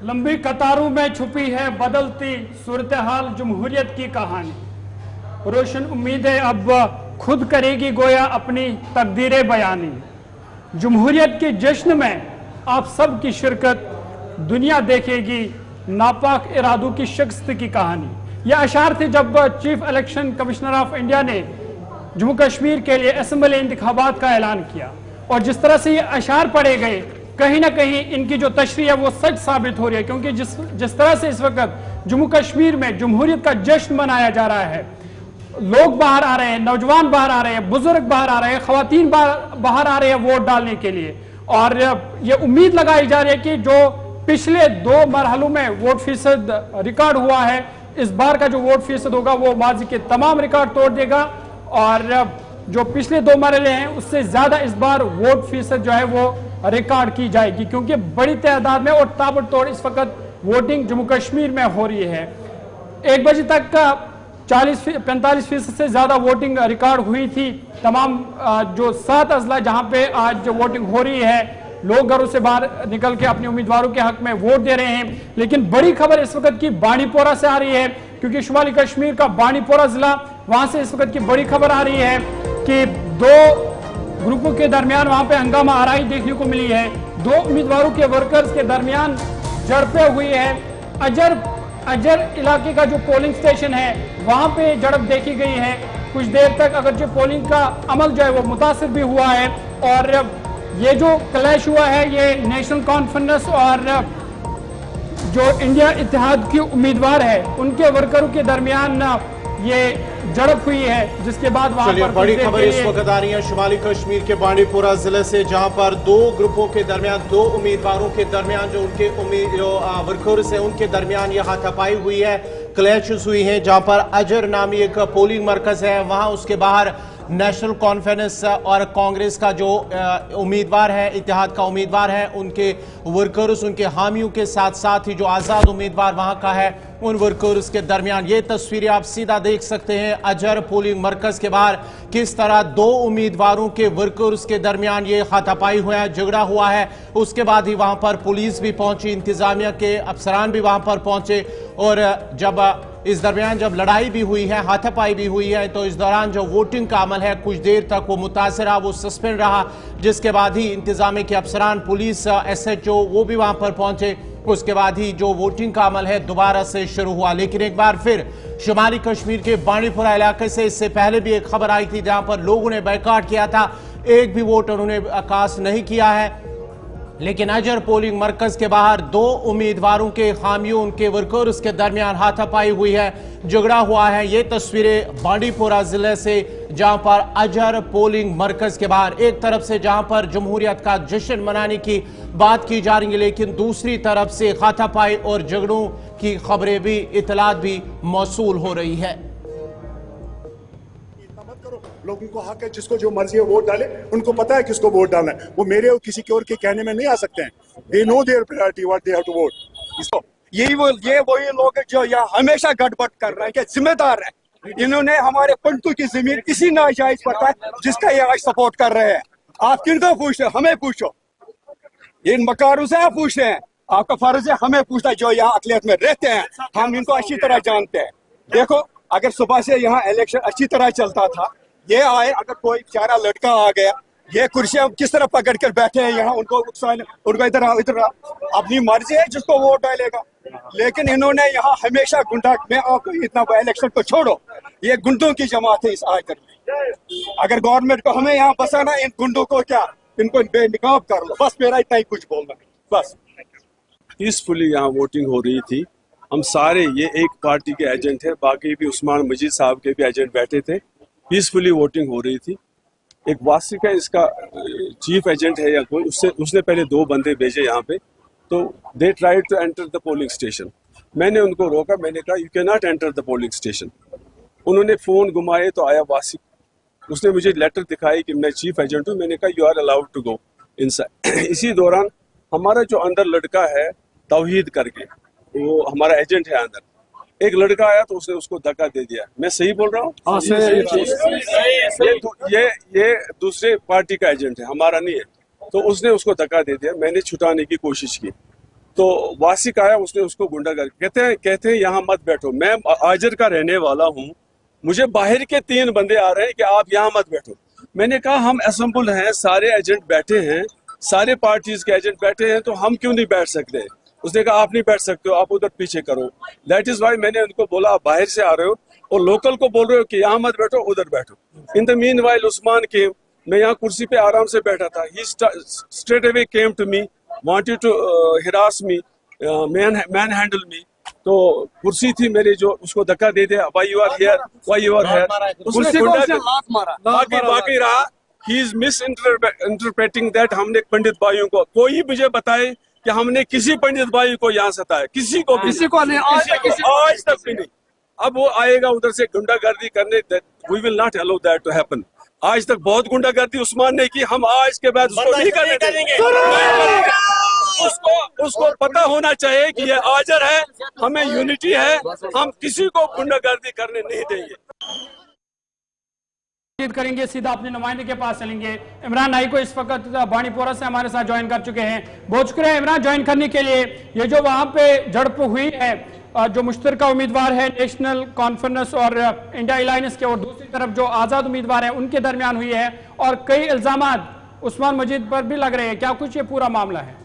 लंबी कतारों में छुपी है बदलती सूरत हाल जमहूरियत की कहानी। रोशन उम्मीदें अब खुद करेगी गोया अपनी तकदीरें बयानी। जमहूरियत के जश्न में आप सब की शिरकत, दुनिया देखेगी नापाक इरादों की शिकस्त की कहानी। यह अशार थे जब chief election commissioner of India ने जम्मू कश्मीर के लिए असम्बली इंतखाबात का ऐलान किया। और जिस तरह से ये अशार पढ़े गए, कहीं ना कहीं इनकी जो तशरीह है वो सच साबित हो रही है, क्योंकि जिस तरह से इस वक्त जम्मू कश्मीर में जमहूरियत का जश्न मनाया जा रहा है, लोग बाहर आ रहे हैं, नौजवान बाहर आ रहे हैं, बुजुर्ग बाहर आ रहे हैं, खवातीन बाहर आ रहे हैं वोट डालने के लिए। और ये उम्मीद लगाई जा रही है कि जो पिछले 2 मरहलों में वोट फीसद रिकॉर्ड हुआ है, इस बार का जो वोट फीसद होगा वो माजी के तमाम रिकॉर्ड तोड़ देगा। और जो पिछले 2 मरहले हैं उससे ज्यादा इस बार वोट फीसद जो है वो रिकॉर्ड की जाएगी, क्योंकि बड़ी तादाद में और ताबड़तोड़ इस वक्त वोटिंग जम्मू कश्मीर में हो रही है। 1 बजे तक का 45% से ज्यादा वोटिंग रिकॉर्ड हुई थी। तमाम जो 7 अजला जहां पे आज वोटिंग हो रही है, लोग घरों से बाहर निकल के अपने उम्मीदवारों के हक में वोट दे रहे हैं। लेकिन बड़ी खबर इस वक्त की बांडीपोरा से आ रही है, क्योंकि शुमाली कश्मीर का बांडीपोरा जिला, वहां से इस वक्त की बड़ी खबर आ रही है कि 2 ग्रुपों के दरमियान वहां पे हंगामा आराई देखने को मिली है। 2 उम्मीदवारों के वर्कर्स के दरमियान झड़पें हुई है। अजर इलाके का जो पोलिंग स्टेशन है वहां पे झड़प देखी गई है। कुछ देर तक अगरचे पोलिंग का अमल जो है वो मुतासिर भी हुआ है। और ये जो क्लैश हुआ है ये नेशनल कॉन्फ्रेंस और जो इंडिया इत्तेहाद के उम्मीदवार है उनके वर्करों के दरमियान ये झड़प हुई है, जिसके बाद वहां पर बड़ी खबर इस वक्त आ रही है शुमाली कश्मीर के बांडीपोरा जिले से, जहां पर 2 ग्रुपों के दरमियान, 2 उम्मीदवारों के दरमियान जो उनके वर्कर्स है उनके दरमियान यह हाथापाई हुई है, क्लैशेस हुई है। जहां पर अजर नामी एक पोलिंग मरकज है, वहां उसके बाहर नेशनल कॉन्फ्रेंस और कांग्रेस का जो उम्मीदवार है, इत्तेहाद का उम्मीदवार है, उनके वर्कर्स, उनके हामियों के साथ साथ ही जो आज़ाद उम्मीदवार वहां का है उन वर्कर्स के दरमियान ये तस्वीरें आप सीधा देख सकते हैं। अजहर पोलिंग मरकज के बाहर किस तरह 2 उम्मीदवारों के वर्कर्स के दरमियान ये हाथापाई हुआ है, झगड़ा हुआ है। उसके बाद ही वहां पर पुलिस भी पहुंची, इंतजामिया के अफसरान भी वहां पर पहुंचे। और जब इस दरमियान जब लड़ाई भी हुई है, हाथापाई भी हुई है, तो इस दौरान जो वोटिंग का अमल है कुछ देर तक वो मुतासर रहा, वो सस्पेंड रहा। जिसके बाद ही इंतजामिया के अफसरान, पुलिस, SHO वो भी वहां पर पहुंचे। उसके बाद ही जो वोटिंग का अमल है दोबारा से शुरू हुआ। लेकिन एक बार फिर शुमाली कश्मीर के बांडीपोरा इलाके से इससे पहले भी एक खबर आई थी जहां पर लोगों ने बायकॉट किया था, एक भी वोट उन्होंने कास्ट नहीं किया है। लेकिन अजहर पोलिंग मरकज के बाहर 2 उम्मीदवारों के हामियों, उनके वर्कर्स के दरमियान हाथापाई हुई है, झगड़ा हुआ है। ये तस्वीरें बांडीपोरा जिले से, जहां पर अजहर पोलिंग मरकज के बाहर एक तरफ से जहां पर जमहूरियत का जश्न मनाने की बात की जा रही है, लेकिन दूसरी तरफ से हाथापाई और झगड़ों की खबरें भी, इतलात भी मौसूल हो रही है। लोगों को हक है, जिसको जो मर्जी है वोट डाले, उनको पता है किसको वोट डालना है। वो मेरे और किसी के और के कहने में नहीं आ सकते हैं। They know their priority, what they have to vote. ये वही लोग हैं जो यहाँ हमेशा गड़बड़ कर रहे हैं, कि जिम्मेदार है। इन्होंने हमारे पंटू की जमीन इसी नाजायज पर है जिसका ये आज सपोर्ट कर रहे हैं। आप किनको पूछ रहे, हमें पूछो। इन मकारों से आप पूछ रहे हैं, आपका फर्ज है हमें पूछना, जो यहाँ अकलियत में रहते हैं, हम इनको अच्छी तरह जानते हैं। देखो, अगर सुबह से यहाँ इलेक्शन अच्छी तरह चलता था, ये आए, अगर कोई बेचारा लड़का आ गया, ये कुर्सियां किस तरह पकड़ कर बैठे हैं यहाँ, उनको इधर अपनी मर्जी है जिसको वोट डालेगा। लेकिन इन्होंने यहाँ हमेशा गुंडा में इतना इलेक्शन को छोड़ो, ये गुंडों की जमात है इस आयकर में। अगर गवर्नमेंट को हमें यहाँ बसाना, इन गुंडों को क्या, इनको बेनकाब कर लो। बस मेरा इतना ही कुछ बोलना है, बस। पीसफुली यहाँ वोटिंग हो रही थी। हम सारे ये एक पार्टी के एजेंट हैं, बाकी भी उस्मान मजीद साहब के भी एजेंट बैठे थे। पीसफुली वोटिंग हो रही थी। एक वासिक है, इसका चीफ एजेंट है या कोई, उसने पहले 2 बंदे भेजे यहाँ पे, तो they tried to enter the polling station. मैंने उनको रोका, मैंने कहा you can not enter the polling station. उन्होंने फ़ोन घुमाए तो आया वासिक, उसने मुझे लेटर दिखाई कि मैं चीफ एजेंट हूँ। मैंने कहा you are allowed to go inside. इसी दौरान हमारा जो अंदर लड़का है तौहीद करके, वो हमारा एजेंट है अंदर, एक लड़का आया तो उसने उसको धक्का दे दिया। मैं सही बोल रहा हूँ? हाँ, ये दूसरे पार्टी का एजेंट है, हमारा नहीं है। तो उसने उसको धक्का दे दिया। मैंने छुटाने की कोशिश की, तो वासिक आया, उसने उसको गुंडागर्दी, कहते हैं यहाँ मत बैठो। मैं आजर का रहने वाला हूँ, मुझे बाहर के 3 बंदे आ रहे हैं कि आप यहाँ मत बैठो। मैंने कहा हम असेंबल हैं, सारे एजेंट बैठे हैं, सारे पार्टीज के एजेंट बैठे हैं, तो हम क्यों नहीं बैठ सकते। उसने कहा आप नहीं बैठ सकते हो, आप उधर पीछे करो। दैट इज वाई मैंने उनको बोला आप बाहर से आ रहे हो और लोकल को बोल रहे हो कि यहाँ मत बैठो, उधर बैठो। In the meanwhile Usman के, मैं यहाँ कुर्सी पे आराम से बैठा था, he straight away came to me, wanted to harass me, manhandle me. तो कुर्सी थी मेरी, जो उसको धक्का दे दिया, why you are here, why you are here, कुर्सी को उसने लात मारा। बाकी रहा, he is misinterpreting that हमने पंडित भाइयों को, कोई मुझे बताए कि हमने किसी पंडित भाई को यहाँ सताया, किसी को नहीं, आज तक भी नहीं। अब वो आएगा उधर से गुंडागर्दी करने, we will not allow that to happen. आज तक बहुत गुंडागर्दी उस्मान ने की, हम आज के बाद उसको नहीं करने देंगे। उसको पता होना चाहिए कि ये आजर है, हमें यूनिटी है, हम किसी को गुंडागर्दी करने नहीं देंगे। करेंगे, सीधा अपने नुमाइंदे के पास चलेंगे। इमरान नाई को इस वक्त बानीपोरा से हमारे साथ ज्वाइन कर चुके हैं। बहुत शुक्रिया इमरान ज्वाइन करने के लिए। ये जो वहां पे झड़प हुई है, जो मुश्तरका उम्मीदवार है नेशनल कॉन्फ्रेंस और इंडिया अलायंस के, और दूसरी तरफ जो आजाद उम्मीदवार है उनके दरमियान हुई है, और कई इल्जामात उस्मान मजीद पर भी लग रहे हैं, क्या कुछ ये पूरा मामला है?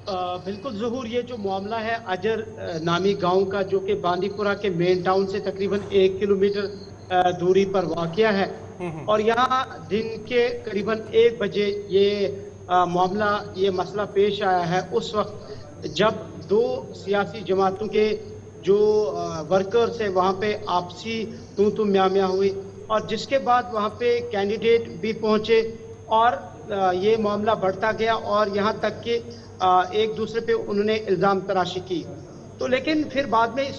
बिल्कुल ज़हूर, ये जो मामला है अजर नामी गांव का, जो कि बांदीपुरा के मेन टाउन से तकरीबन 1 किलोमीटर दूरी पर वाक़या है, और यहाँ दिन के करीबन 1 बजे ये मसला पेश आया है। उस वक्त जब 2 सियासी जमातों के जो वर्कर्स है वहाँ पे आपसी तू म्या हुई, और जिसके बाद वहाँ पे कैंडिडेट भी पहुँचे और ये मामला बढ़ता गया, और यहाँ तक कि एक दूसरे पे उन्होंने इल्ज़ाम तराशी की। तो लेकिन फिर बाद में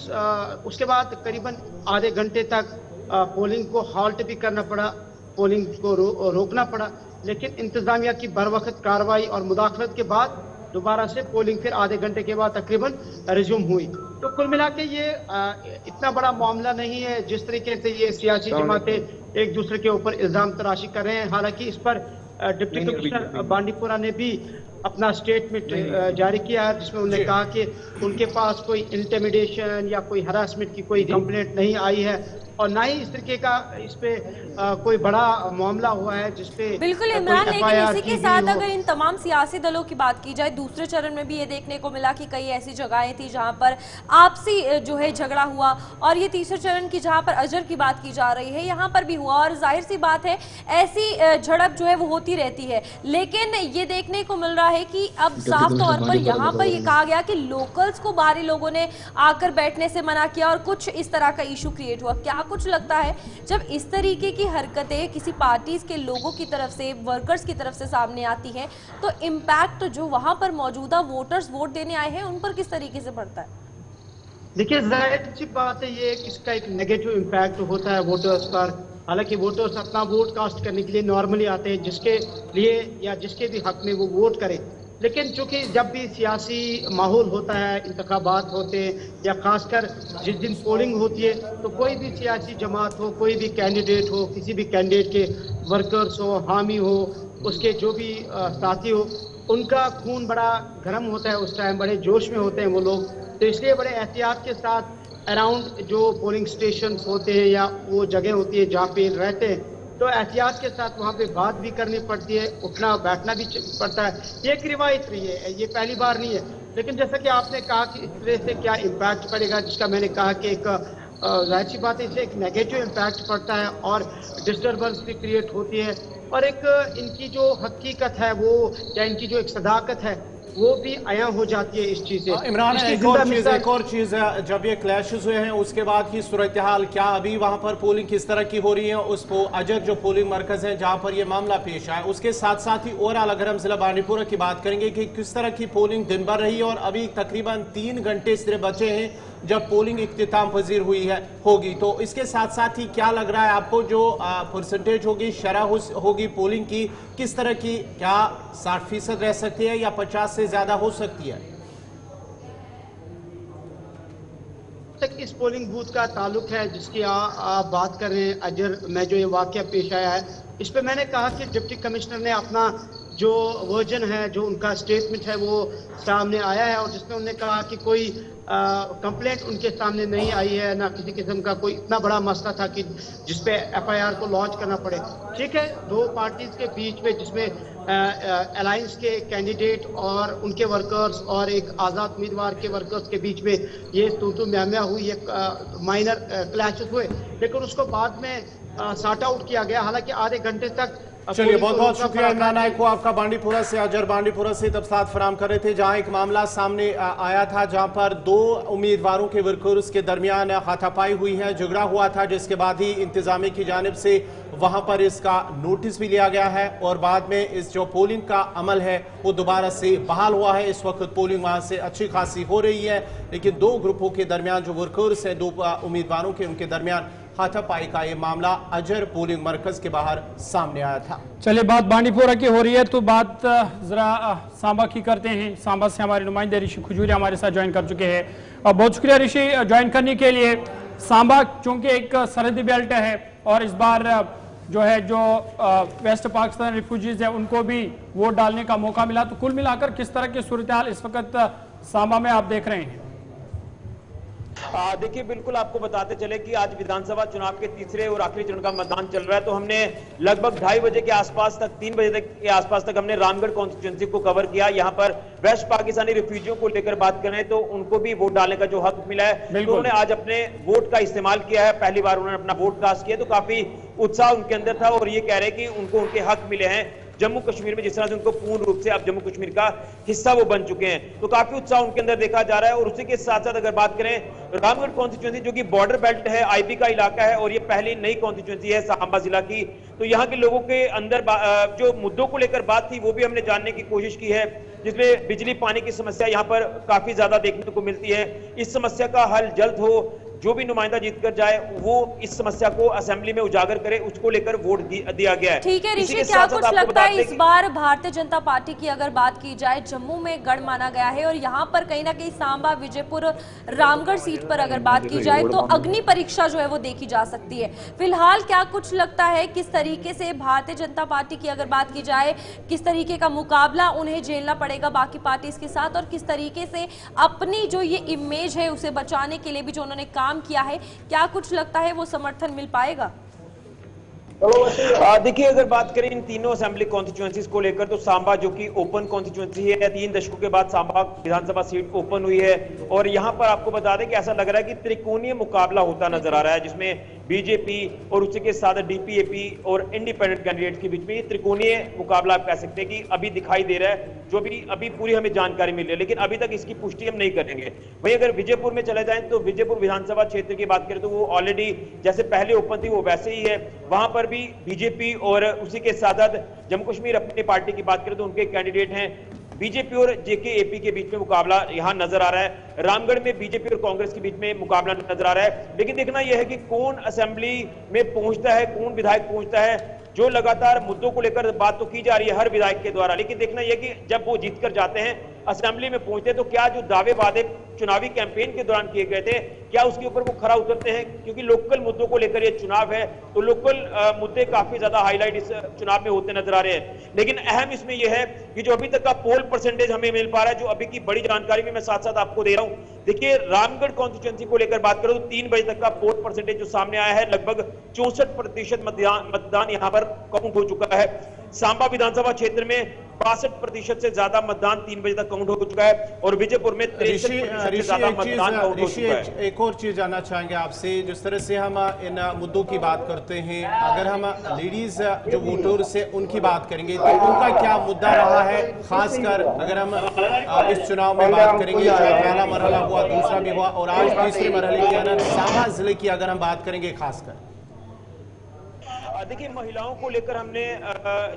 उसके बाद करीबन आधे घंटे तक पोलिंग को हाल्ट भी करना पड़ा, पोलिंग को रोकना पड़ा, लेकिन इंतज़ामिया की बरवक्त कार्रवाई और मुदाखलत के बाद दोबारा से पोलिंग फिर आधे घंटे के बाद तकरीबन रिज्यूम हुई। तो कुल मिला के ये इतना बड़ा मामला नहीं है जिस तरीके से ये सियासी जमातें एक दूसरे के ऊपर इल्ज़ाम तराशी कर रहे हैं। हालांकि इस पर डिप्टी कमिश्नर बांडीपुरा ने भी अपना स्टेटमेंट जारी किया है, जिसमें उन्होंने कहा कि उनके पास कोई इंटिमिडेशन या कोई हरासमेंट की कोई कंप्लेंट नहीं आई है, और ना ही इस तरीके का इस पे कोई बड़ा मामला हुआ है जिसपे बिल्कुल इमरान। लेकिन इसी के साथ अगर इन तमाम सियासी दलों की बात की जाए, दूसरे चरण में भी ये देखने को मिला कि कई ऐसी जगहें थी जहां पर आपसी जो है झगड़ा हुआ, और ये तीसरे चरण की जहां पर अजर की बात की जा रही है यहाँ पर भी हुआ, और जाहिर सी बात है ऐसी झड़प जो है वो होती रहती है। लेकिन ये देखने को मिल रहा है कि अब साफ तौर पर यहाँ पर ये कहा गया कि लोकल्स को बाहरी लोगों ने आकर बैठने से मना किया, और कुछ इस तरह का इशू क्रिएट हुआ। क्या कुछ लगता है जब इस तरीके की हरकतें किसी पार्टीज के लोगों की तरफ से, वर्कर्स की तरफ से सामने आती है, तो इम्पैक्ट जो वहां पर मौजूदा वोटर्स वोट देने आए हैं उन पर किस तरीके से पड़ता है? देखिए, जाहिर सी बात है ये इसका एक नेगेटिव इम्पैक्ट होता है वोटर्स पर। हालांकि वोटर्स अपना वोट कास्ट करने के लिए नॉर्मली आते हैं, जिसके लिए या जिसके भी हक में वो वोट करें, लेकिन चूंकि जब भी सियासी माहौल होता है, इंतखाबात होते हैं, या खासकर जिस दिन पोलिंग होती है, तो कोई भी सियासी जमात हो, कोई भी कैंडिडेट हो, किसी भी कैंडिडेट के वर्कर्स हो, हामी हो, उसके जो भी साथी हो, उनका खून बड़ा गर्म होता है उस टाइम, बड़े जोश में होते हैं वो लोग। तो इसलिए बड़े एहतियात के साथ अराउंड जो पोलिंग स्टेशन होते हैं या वो जगह होती है जहाँ पे रहते हैं, तो एहतियात के साथ वहाँ पे बात भी करनी पड़ती है, उठना बैठना भी पड़ता है। ये एक रिवायत रही है, ये पहली बार नहीं है। लेकिन जैसा कि आपने कहा कि इस तरह से क्या इम्पैक्ट पड़ेगा, जिसका मैंने कहा कि एक जाहिर सी बात है इससे एक नेगेटिव इम्पैक्ट पड़ता है और डिस्टर्बेंस भी क्रिएट होती है, और एक इनकी जो हकीकत है वो, या इनकी जो एक सदाकत है वो भी आया हो जाती है इस चीज से। इमरान, एक और चीज जब ये क्लैशेस हुए हैं उसके बाद की सूरत हाल क्या, अभी वहां पर पोलिंग किस तरह की हो रही है? उसको अजर जो पोलिंग मरकज है जहां पर ये मामला पेश आया, उसके साथ साथ ही ओवरऑल अगर हम जिला बांडीपुरा की बात करेंगे कि किस तरह की पोलिंग दिन भर रही है, और अभी तकरीबन 3 घंटे सिर्फ बचे हैं जब पोलिंग इख्तिताम पजीर होगी, तो इसके साथ साथ ही क्या लग रहा है आपको, जो परसेंटेज होगी, शरह होगी पोलिंग की, किस तरह की, क्या 60% रह सकती है या 50 से ज्यादा हो सकती है? तक इस पोलिंग बूथ का ताल्लुक है जिसकी आप बात कर रहे हैं, अजर में जो ये वाकया पेश आया है, इस पे मैंने कहा कि डिप्टी कमिश्नर ने अपना जो वर्जन है, जो उनका स्टेटमेंट है वो सामने आया है और जिसमें उन्होंने कहा कि कोई कंप्लेंट उनके सामने नहीं आई है, ना किसी किस्म का कोई इतना बड़ा मसला था कि जिसपे एफआईआर को लॉन्च करना पड़े। ठीक है, दो पार्टीज के बीच में जिसमें अलायंस के कैंडिडेट और उनके वर्कर्स और एक आज़ाद उम्मीदवार के वर्कर्स के बीच में ये तू म्याम्या हुई, एक माइनर क्लैशेस हुए, लेकिन उसको बाद में सॉर्ट आउट किया गया। हालांकि आधे घंटे तक चलिए, बहुत बहुत शुक्रिया इमरान नायक को, आपका बांडीपुरा से। अजहर बांडीपुरा से तब साथ फराम कर रहे थे जहां एक मामला सामने आया था, जहां पर दो उम्मीदवारों के वर्कर्स के दरमियान हाथापाई हुई है, झगड़ा हुआ था, जिसके बाद ही इंतजामिया की जानिब से वहां पर इसका नोटिस भी लिया गया है और बाद में इस जो पोलिंग का अमल है वो दोबारा से बहाल हुआ है। इस वक्त पोलिंग वहां से अच्छी खासी हो रही है, लेकिन दो ग्रुपों के दरमियान जो वर्कर्स हैं, दो उम्मीदवारों के, उनके दरमियान हाथापाई का ये मामला अजहर पोलिंग मरकज के बाहर सामने आया था। चलिए, बात बांडीपुरा की हो रही है तो बात जरा सांबा की करते हैं। सांबा से हमारे नुमाइंदे ऋषि खजूरिया हमारे साथ ज्वाइन कर चुके हैं और बहुत शुक्रिया ऋषि ज्वाइन करने के लिए। सांबा चूंकि एक सरहदी बेल्ट है और इस बार जो है जो वेस्ट पाकिस्तान रिफ्यूजीज है उनको भी वोट डालने का मौका मिला, तो कुल मिलाकर किस तरह की सूरत हाल इस वक्त सांबा में आप देख रहे हैं? देखिए, बिल्कुल आपको बताते चले कि आज विधानसभा चुनाव के तीसरे और आखिरी चरण का मतदान चल रहा है, तो हमने लगभग 2:30 बजे के आसपास तक, 3 बजे तक के आसपास तक हमने रामगढ़ कॉन्स्टिट्यूंसी को कवर किया। यहाँ पर वेस्ट पाकिस्तानी रिफ्यूजियों को लेकर बात करें तो उनको भी वोट डालने का जो हक मिला है, तो उन्होंने आज अपने वोट का इस्तेमाल किया है। पहली बार उन्होंने अपना वोट कास्ट किया, तो काफी उत्साह उनके अंदर था और ये कह रहे कि उनको उनके हक मिले हैं जम्मू कश्मीर में, जिस तरह से उनको पूर्ण रूप से अब जम्मू कश्मीर का हिस्सा वो बन चुके हैं, तो काफी उत्साह उनके अंदर देखा जा रहा है। और उसी के साथ साथ अगर बात करें रामगढ़ कॉन्स्टिट्यूंसी जो कि बॉर्डर बेल्ट है, आईबी का इलाका है और ये पहली नई कॉन्स्टिट्यूंसी है सांबा जिला की, तो यहाँ के लोगों के अंदर जो मुद्दों को लेकर बात थी वो भी हमने जानने की कोशिश की है, जिसमें बिजली पानी की समस्या यहाँ पर काफी ज्यादा देखने को मिलती है। इस समस्या का हल जल्द हो, जो भी नुमाइंदा जीत कर जाए वो इस समस्या को असेंबली में उजागर करे, उसको लेकर वोट दिया गया है। ठीक है ऋषि, क्या कुछ लगता है इस बार भारतीय जनता पार्टी की अगर बात की जाए, जम्मू में गढ़ माना गया है और यहाँ पर कहीं ना कहीं सांबा, विजयपुर, रामगढ़ सीट पर अगर बात की जाए तो अग्नि परीक्षा जो है वो देखी जा सकती है। फिलहाल क्या कुछ लगता है किस तरीके से भारतीय जनता पार्टी की अगर बात की जाए, किस तरीके का मुकाबला उन्हें झेलना पड़ेगा बाकी पार्टीज के साथ, और किस तरीके से अपनी जो ये इमेज है उसे बचाने के लिए भी जो उन्होंने काम किया है, क्या कुछ लगता है वो समर्थन मिल पाएगा? देखिए, अगर बात करें इन तीनों असेंबली कॉन्स्टिट्यूएंसीज को लेकर तो सांबा जो कि ओपन कॉन्स्टिट्यूएंसी है, 3 दशकों के बाद सांबा विधानसभा सीट ओपन हुई है और यहां पर आपको बता दें कि ऐसा लग रहा है कि त्रिकोणीय मुकाबला होता नजर आ रहा है, जिसमें बीजेपी और उसी के साथ डीपीएपी और इंडिपेंडेंट कैंडिडेट के बीच में ये त्रिकोणीय मुकाबला आप कह सकते हैं कि अभी दिखाई दे रहा है, जो भी अभी पूरी हमें जानकारी मिल रही है, लेकिन अभी तक इसकी पुष्टि हम नहीं करेंगे। वहीं अगर विजयपुर में चले जाएं तो विजयपुर विधानसभा क्षेत्र की बात करें तो वो ऑलरेडी जैसे पहले ओपन थी वो वैसे ही है, वहां पर भी बीजेपी और उसी के साथ साथ जम्मू कश्मीर अपनी पार्टी की बात करें तो उनके कैंडिडेट हैं। बीजेपी और जेकेएपी के बीच में मुकाबला यहां नजर आ रहा है। रामगढ़ में बीजेपी और कांग्रेस के बीच में मुकाबला नजर आ रहा है, लेकिन देखना यह है कि कौन असेंबली में पहुंचता है, कौन विधायक पहुंचता है। जो लगातार मुद्दों को लेकर बात तो की जा रही है हर विधायक के द्वारा, लेकिन देखना यह कि जब वो जीत कर जाते हैं, असेंबली में पहुंचते हैं, तो क्या जो दावे वादे चुनावी कैंपेन के दौरान किए गए थे, क्या उसके ऊपर वो खरा उतरते हैं? क्योंकि लोकल मुद्दों को लेकर ये चुनाव है, तो लोकल मुद्दे काफी ज्यादा हाईलाइट इस चुनाव में होते नजर आ रहे हैं। लेकिन अहम इसमें यह है कि जो अभी तक का पोल परसेंटेज हमें मिल पा रहा है, जो अभी की बड़ी जानकारी भी मैं साथ साथ आपको दे रहा हूं। देखिए, रामगढ़ कॉन्स्टिट्यूएंसी को लेकर बात करो तो 3 बजे तक का पोल परसेंटेज जो सामने आया है, लगभग 64% मतदान यहां पर काउंट हो चुका है। सांबा विधानसभा क्षेत्र में 62% से ज्यादा मतदान 3 बजे तक काउंट हो चुका है और विजयपुर में 63% से ज्यादा मतदान काउंट हो चुका है। एक और चीज जानना चाहेंगे आपसे, जिस तरह से हम इन मुद्दों की बात करते हैं, अगर हम लेडीज जो वोटर्स है उनकी बात करेंगे तो उनका क्या मुद्दा रहा है, खासकर अगर हम इस चुनाव में बात करेंगे, जो पहला मरहला हुआ, दूसरा भी हुआ और आज तीसरे मरहले की अगर सांबा जिले की अगर हम बात करेंगे खासकर? देखिए, महिलाओं को लेकर हमने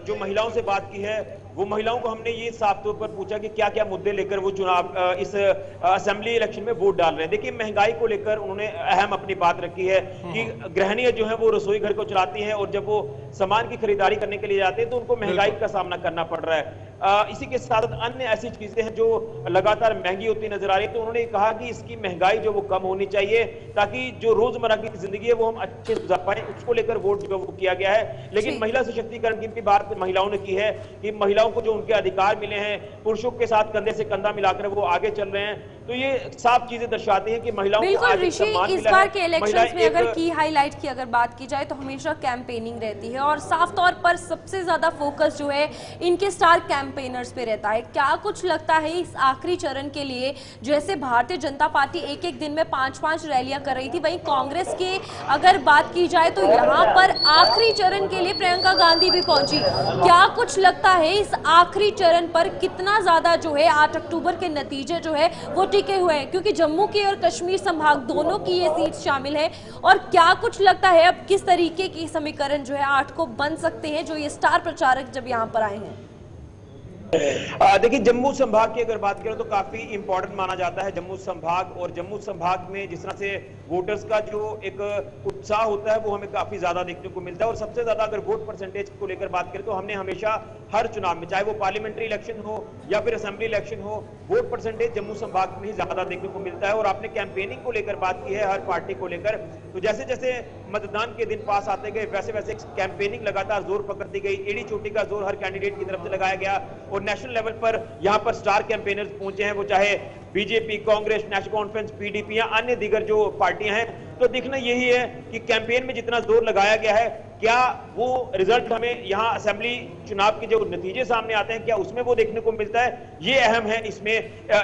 जो महिलाओं से बात की है, वो महिलाओं को हमने ये साफ तौर पर पूछा कि क्या क्या मुद्दे लेकर वो चुनाव इस असेंबली इलेक्शन में वोट डाल रहे हैं। देखिए, महंगाई को लेकर उन्होंने अहम अपनी बात रखी है कि गृहिणियां जो है वो रसोई घर को चलाती हैं और जब वो सामान की खरीदारी करने के लिए जाते हैं तो उनको महंगाई का सामना करना पड़ रहा है। इसी के साथ अन्य ऐसी चीजें हैं जो लगातार महंगी होती नजर आ रही है। तो उन्होंने कहा कि इसकी महंगाई जो वो कम होनी चाहिए ताकि जो रोजमर्रा की जिंदगी है वो हम अच्छे से गुजार पाए, उसको लेकर वोट जो वो किया गया है। लेकिन महिला सशक्तिकरण की भी बात महिलाओं ने की है कि महिलाओं को जो उनके अधिकार मिले हैं, पुरुषों के साथ कंधे से कंधा मिलाकर वो आगे चल रहे हैं। तो ये साफ चीजें दर्शाती हैं कि महिलाओं को आज ऋषि, इस बार के इलेक्शंस में अगर की हाईलाइट की अगर बात की जाए तो हमेशा कैंपेनिंग रहती है और साफ तौर पर सबसे ज्यादा फोकस जो है इनके स्टार कैंपेनर्स पे रहता है। क्या कुछ लगता है इस आखिरी चरण के लिए, जैसे भारतीय जनता पार्टी एक एक दिन में 5-5 रैलियां कर रही थी, वहीं कांग्रेस की अगर बात की जाए तो यहाँ पर आखिरी चरण के लिए प्रियंका गांधी भी पहुंची। क्या कुछ लगता है इस आखिरी चरण पर कितना ज्यादा जो है 8 अक्टूबर के नतीजे जो है वो टिके हुए हैं, क्योंकि जम्मू की और कश्मीर संभाग दोनों की ये सीट शामिल है, और क्या कुछ लगता है अब किस तरीके की समीकरण जो है 8 को बन सकते हैं जो ये स्टार प्रचारक जब यहाँ पर आए हैं? देखिए, जम्मू संभाग की अगर बात करें तो काफी इंपॉर्टेंट माना जाता है जम्मू संभाग, और जम्मू संभाग में जिस तरह से वोटर्स का जो एक उत्साह होता है वो हमें काफी ज्यादा देखने को मिलता है। और सबसे ज्यादा अगर वोट परसेंटेज को लेकर बात करें तो हमने हमेशा हर चुनाव में, चाहे वो पार्लियामेंट्री इलेक्शन हो या फिर असेंबली इलेक्शन हो, वोट परसेंटेज जम्मू संभाग में ही ज्यादा देखने को मिलता है। और आपने कैंपेनिंग को लेकर बात की है हर पार्टी को लेकर, तो जैसे जैसे मतदान के दिन पास आते गए वैसे वैसे कैंपेनिंग लगातार जोर पकड़ती गई। एड़ी चोटी का जोर हर कैंडिडेट की तरफ से लगाया गया और नेशनल लेवल पर यहां पर स्टार कैंपेनर्स पहुंचे हैं, वो चाहे BJP, Congress, national conference, PDP या अन्य दीगर जो पार्टियां हैं। तो देखना यही है कि कैंपेन में जितना जोर लगाया गया है, क्या वो रिजल्ट हमें यहाँ असेंबली चुनाव के जो नतीजे सामने आते हैं क्या उसमें वो देखने को मिलता है, ये अहम है इसमें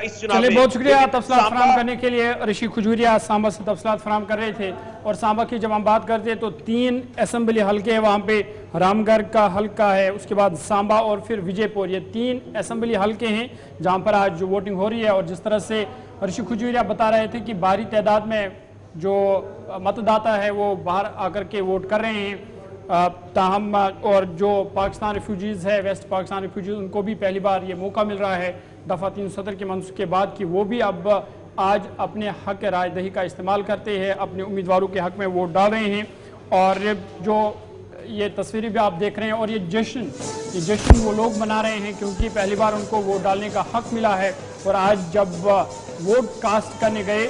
इस चुनाव में। बहुत शुक्रिया तफसीलात फराहम करने के लिए। ऋषि खजूरिया सांबा से तफसीलात फराहम कर रहे थे। और सांबा की जब हम बात करते हैं तो 3 असेंबली हल्के हैं, वहाँ पे रामगढ़ का हल्का है, उसके बाद सांबा और फिर विजयपुर, ये 3 असेंबली हल्के हैं जहाँ पर आज जो वोटिंग हो रही है। और जिस तरह से ऋषि खजूरिया बता रहे थे कि भारी तादाद में जो मतदाता है वो बाहर आकर के वोट कर रहे हैं, ताहम और जो पाकिस्तान रिफ्यूजीज़ है, वेस्ट पाकिस्तान रिफ्यूजीज़, उनको भी पहली बार ये मौका मिल रहा है दफ़ा 370 के मंसूख के बाद कि वो भी अब आज अपने हक राय दही का इस्तेमाल करते हैं, अपने उम्मीदवारों के हक में वोट डाल रहे हैं। और जो ये तस्वीरें भी आप देख रहे हैं और ये जश्न वो लोग मना रहे हैं क्योंकि पहली बार उनको वोट डालने का हक मिला है। और आज जब वोट कास्ट करने गए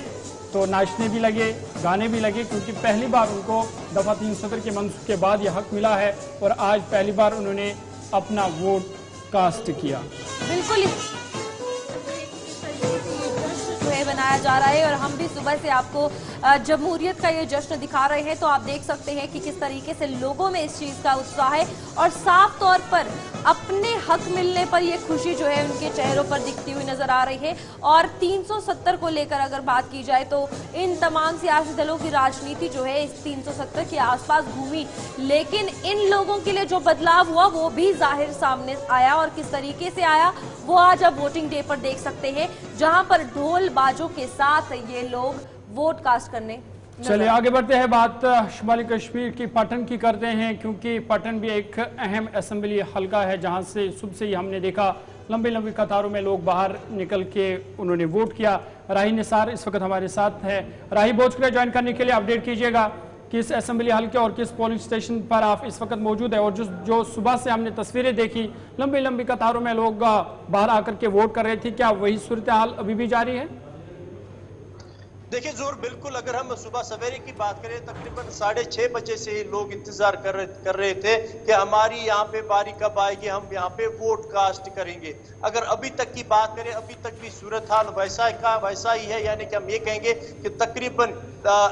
तो नाचने भी लगे, गाने भी लगे, क्योंकि पहली बार उनको दफ़ा 370 के मंसूख के बाद यह हक मिला है और आज पहली बार उन्होंने अपना वोट कास्ट किया। बिल्कुल बनाया जा रहा है और हम भी सुबह से आपको जमहूरियत का ये जश्न दिखा रहे हैं, तो आप देख सकते हैं कि किस तरीके से लोगों में इस चीज का उत्साह है और साफ तौर पर अपने हक मिलने पर ये खुशी जो है उनके चेहरों पर दिखती हुई नजर आ रही है। और 370 को लेकर अगर बात की जाए तो इन तमाम सियासी दलों की राजनीति जो है इस 370 के आसपास घूमी, लेकिन इन लोगों के लिए जो बदलाव हुआ वो भी जाहिर सामने आया। और किस तरीके से आया वो आज आप वोटिंग डे पर देख सकते हैं, जहां पर ढोल बाजों के साथ ये लोग वोट कास्ट करने। चलिए आगे बढ़ते हैं, बात शुमाली कश्मीर की पटन की करते हैं, क्योंकि पटन भी एक अहम असेंबली हल्का है जहां से सुबह से ही हमने देखा लंबी लंबी कतारों में लोग बाहर निकल के उन्होंने वोट किया। राही निसार इस वक्त हमारे साथ है। राही, बहुत शुक्रिया ज्वाइन करने के लिए। अपडेट कीजिएगा किस असेंबली हल्के और किस पोलिंग स्टेशन पर आप इस वक्त मौजूद है, और जो सुबह से हमने तस्वीरें देखी लंबी लंबी कतारों में लोग बाहर आकर के वोट कर रहे थे, क्या वही सूरत हाल अभी भी जारी है? देखिए जोर बिल्कुल, अगर हम सुबह सवेरे की बात करें तकरीबन 6:30 बजे से ही लोग इंतजार कर रहे थे कि हमारी यहाँ पे बारी कब आएगी, हम यहाँ पे वोट कास्ट करेंगे। अगर अभी तक की बात करें, अभी तक भी सूरत हाल वैसा ही है, यानी कि हम ये कहेंगे कि तकरीबन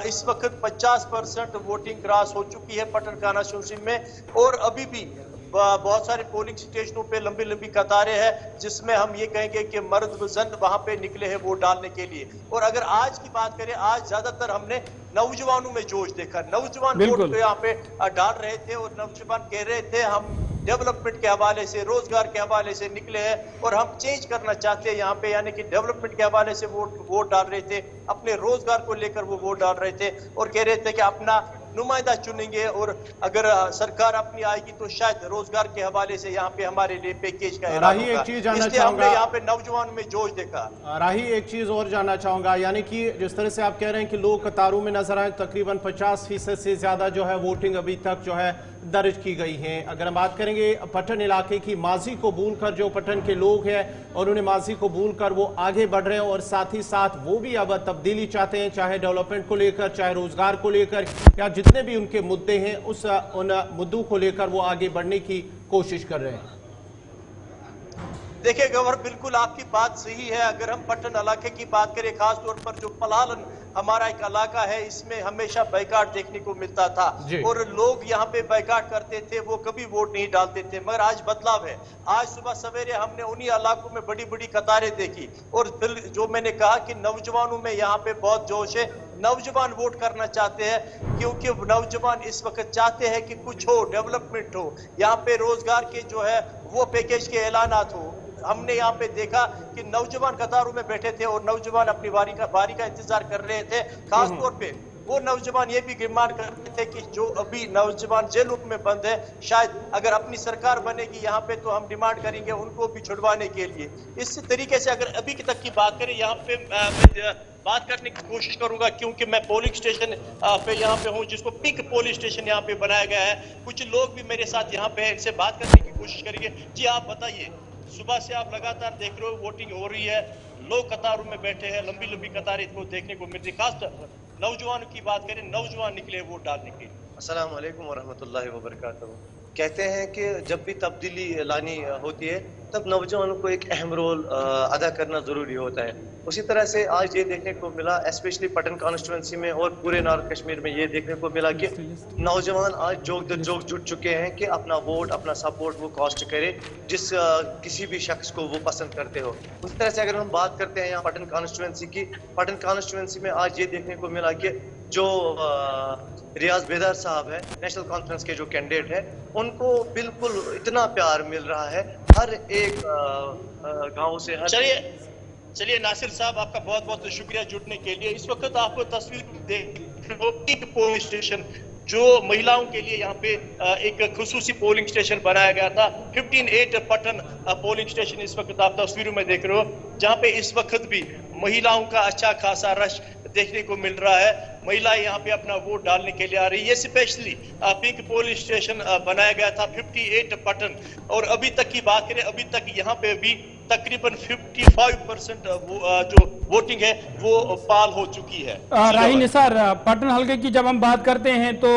इस वक्त 50% वोटिंग क्रॉस हो चुकी है पटन कॉन्स्टिट्यूंसी में। और अभी भी बहुत सारे पोलिंग स्टेशनों पे लंबी लंबी कतारें हैं, जिसमें हम ये कहेंगे कि मर्द व जन वहां पे निकले हैं वोट डालने के लिए। और अगर आज की बात करें, आज ज्यादातर हमने नौजवानों में जोश देखा, नौजवान वोट तो यहाँ पे डाल रहे थे और नौजवान कह रहे थे हम डेवलपमेंट के हवाले से, रोजगार के हवाले से निकले हैं और हम चेंज करना चाहते हैं यहाँ पे, यानी कि डेवलपमेंट के हवाले से वोट डाल रहे थे, अपने रोजगार को लेकर वो वोट डाल रहे थे और कह रहे थे कि अपना नुमाइंदा चुनेंगे और अगर सरकार अपनी आएगी तो शायद रोजगार के हवाले से यहाँ पे हमारे लिए पैकेज का ऐलान होगा। एक चीज जानना इसलिए चाहूंगा, हमने यहाँ पे नौजवान में जोश देखा। राही, एक चीज और जानना चाहूंगा, यानी कि जिस तरह से आप कह रहे हैं कि लोग कतारों में नजर आए, तकरीबन 50% से ज्यादा जो है वोटिंग अभी तक जो है दर्ज की गई हैं। अगर हम बात करेंगे पट्टन इलाके की, माजी को भूलकर जो पट्टन के लोग हैं और उन्हें माजी को भूलकर वो आगे बढ़ रहे हैं और साथ ही साथ वो भी अब तब्दीली चाहते हैं, चाहे डेवलपमेंट को लेकर, चाहे रोजगार को लेकर, या जितने भी उनके मुद्दे हैं उन मुद्दों को लेकर वो आगे बढ़ने की कोशिश कर रहे हैं। देखिए गवर्नर, बिल्कुल आपकी बात सही है। अगर हम पट्टन इलाके की बात करें, खास तौर पर जो पलालन हमारा एक इलाका है, इसमें हमेशा बैकाट देखने को मिलता था और लोग यहाँ पे बैकाट करते थे, वो कभी वोट नहीं डालते थे। मगर आज बदलाव है। आज सुबह सवेरे हमने उन्हीं इलाकों में बड़ी बड़ी कतारें देखी और जो मैंने कहा कि नौजवानों में यहाँ पे बहुत जोश है। नौजवान वोट करना चाहते हैं क्योंकि नौजवान इस वक्त चाहते हैं कि कुछ हो, डेवलपमेंट हो, यहाँ पे रोजगार के जो है वो पैकेज के ऐलानात हो। हमने यहाँ पे देखा कि नौजवान कतारों में बैठे थे और नौजवान अपनी बारी का इंतजार कर रहे थे। खास तौर पे वो नौजवान ये भी डिमांड करते थे कि जो अभी नौजवान जेलों में बंद है, शायद अगर अपनी सरकार बनेगी यहाँ पे तो हम डिमांड करेंगे उनको भी छुड़वाने के लिए। इस तरीके से अगर अभी तक की बात करें, यहाँ पे बात करने की कोशिश करूंगा क्योंकि मैं पोलिंग स्टेशन पे यहाँ पे हूँ, जिसको पिंक पोलिंग स्टेशन यहाँ पे बनाया गया है। कुछ लोग भी मेरे साथ यहाँ पे इनसे बात करने की कोशिश करेंगे। जी आप बताइए, सुबह से आप लगातार देख रहे हो वोटिंग हो रही है, लोग कतारों में बैठे हैं, लंबी लंबी कतारें इनको देखने को मिल रही। खासकर नौजवानों की बात करें, नौजवान निकले वोट डालने के लिए। अस्सलाम वालेकुम वरहमतुल्लाहि वबरकातुहू। कहते हैं कि जब भी तब्दीली लानी होती है तब नौजवानों को एक अहम रोल अदा करना ज़रूरी होता है। उसी तरह से आज ये देखने को मिला, स्पेशली पटन कॉन्स्टिट्यूंसी में और पूरे नॉर्थ कश्मीर में ये देखने को मिला कि नौजवान आज जोग दर जोग जुट चुके हैं कि अपना वोट, अपना सपोर्ट वो कास्ट करे जिस किसी भी शख्स को वो पसंद करते हो। उसी तरह से अगर हम बात करते हैं यहाँ पटन कॉन्स्टिट्यूंसी की, पटन कॉन्स्टिट्यूंसी में आज ये देखने को मिला कि जो रियाज बेदार साहब है, नेशनल कॉन्फ्रेंस के जो कैंडिडेट है, उनको बिल्कुल इतना प्यार मिल रहा है हर एक गांव से। चलिए नासिर साहब, आपका बहुत बहुत शुक्रिया जुड़ने के लिए। इस वक्त आपको तस्वीर देख पोलिंग स्टेशन जो महिलाओं के लिए यहाँ पे एक खुसूसी पोलिंग स्टेशन बनाया गया था, 15-8 पटन पोलिंग स्टेशन इस वक्त आप तस्वीरों में देख रहे हो, जहाँ पे इस वक्त भी महिलाओं का अच्छा खासा रश देखने को मिल रहा है। महिलाएं यहाँ पे अपना वोट डालने के लिए आ रही है। ये स्पेशली पिंक पोलिंग स्टेशन बनाया गया था 58 पटन, और अभी तक की बात करें, अभी तक यहाँ पे भी तकरीबन 55% जो वोटिंग है वो पाल हो चुकी है। राही निसार, पटन हल्के की जब हम बात करते हैं तो